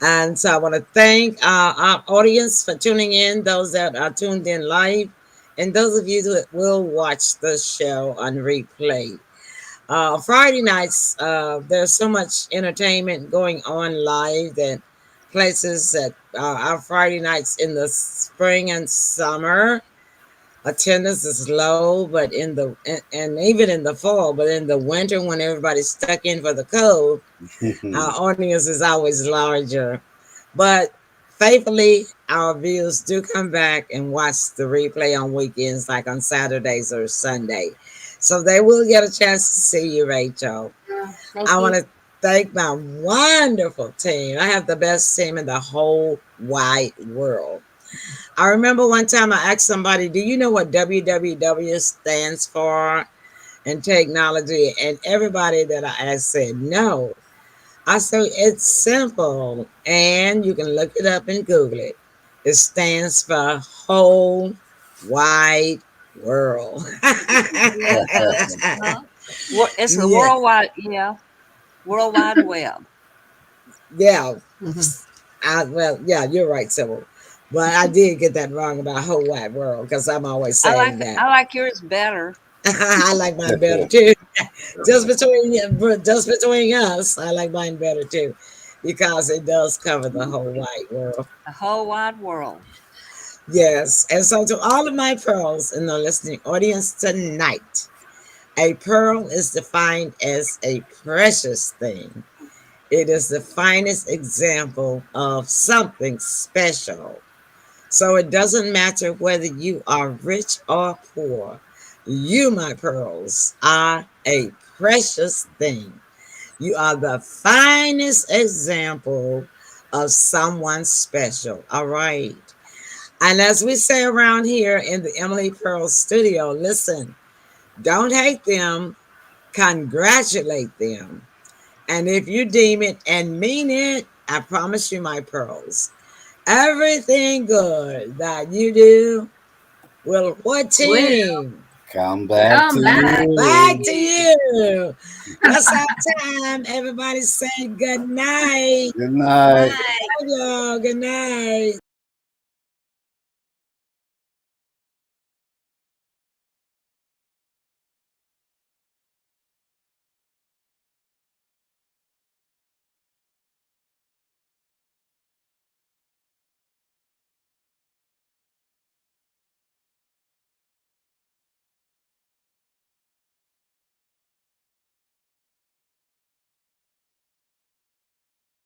And so I want to thank our audience for tuning in, those that are tuned in live, and those of you that will watch the show on replay. Friday nights, there's so much entertainment going on live that places that our Friday nights in the spring and summer, attendance is low, but in the and even in the fall, but in the winter when everybody's stuck in for the cold, our audience is always larger. But faithfully, our viewers do come back and watch the replay on weekends, like on Saturdays or Sunday. So they will get a chance to see you, Rachel. I want to thank my wonderful team. I have the best team in the whole wide world. I remember one time I asked somebody, do you know what WWW stands for in technology? And everybody that I asked said no. I said, it's simple, and you can look it up and Google it. It stands for whole wide world. It's a worldwide, World Wide Web. Yeah. Well, yeah, you're right, Sybil. But I did get that wrong about whole wide world because I'm always saying that. I like yours better. I like mine better too. just between us, I like mine better too, because it does cover the whole wide world. The whole wide world. Yes. And so to all of my pearls in the listening audience tonight, a pearl is defined as a precious thing. It is the finest example of something special. So it doesn't matter whether you are rich or poor. You, my pearls, are a precious thing. You are the finest example of someone special. All right. And as we say around here in the Emily Pearl studio, listen, don't hate them, congratulate them. And if you deem it and mean it, I promise you, my pearls, everything good that you do will what team? Come back Come to back. you. Back to you. That's our time. Everybody say good night. Good night. Bye, y'all. Good night.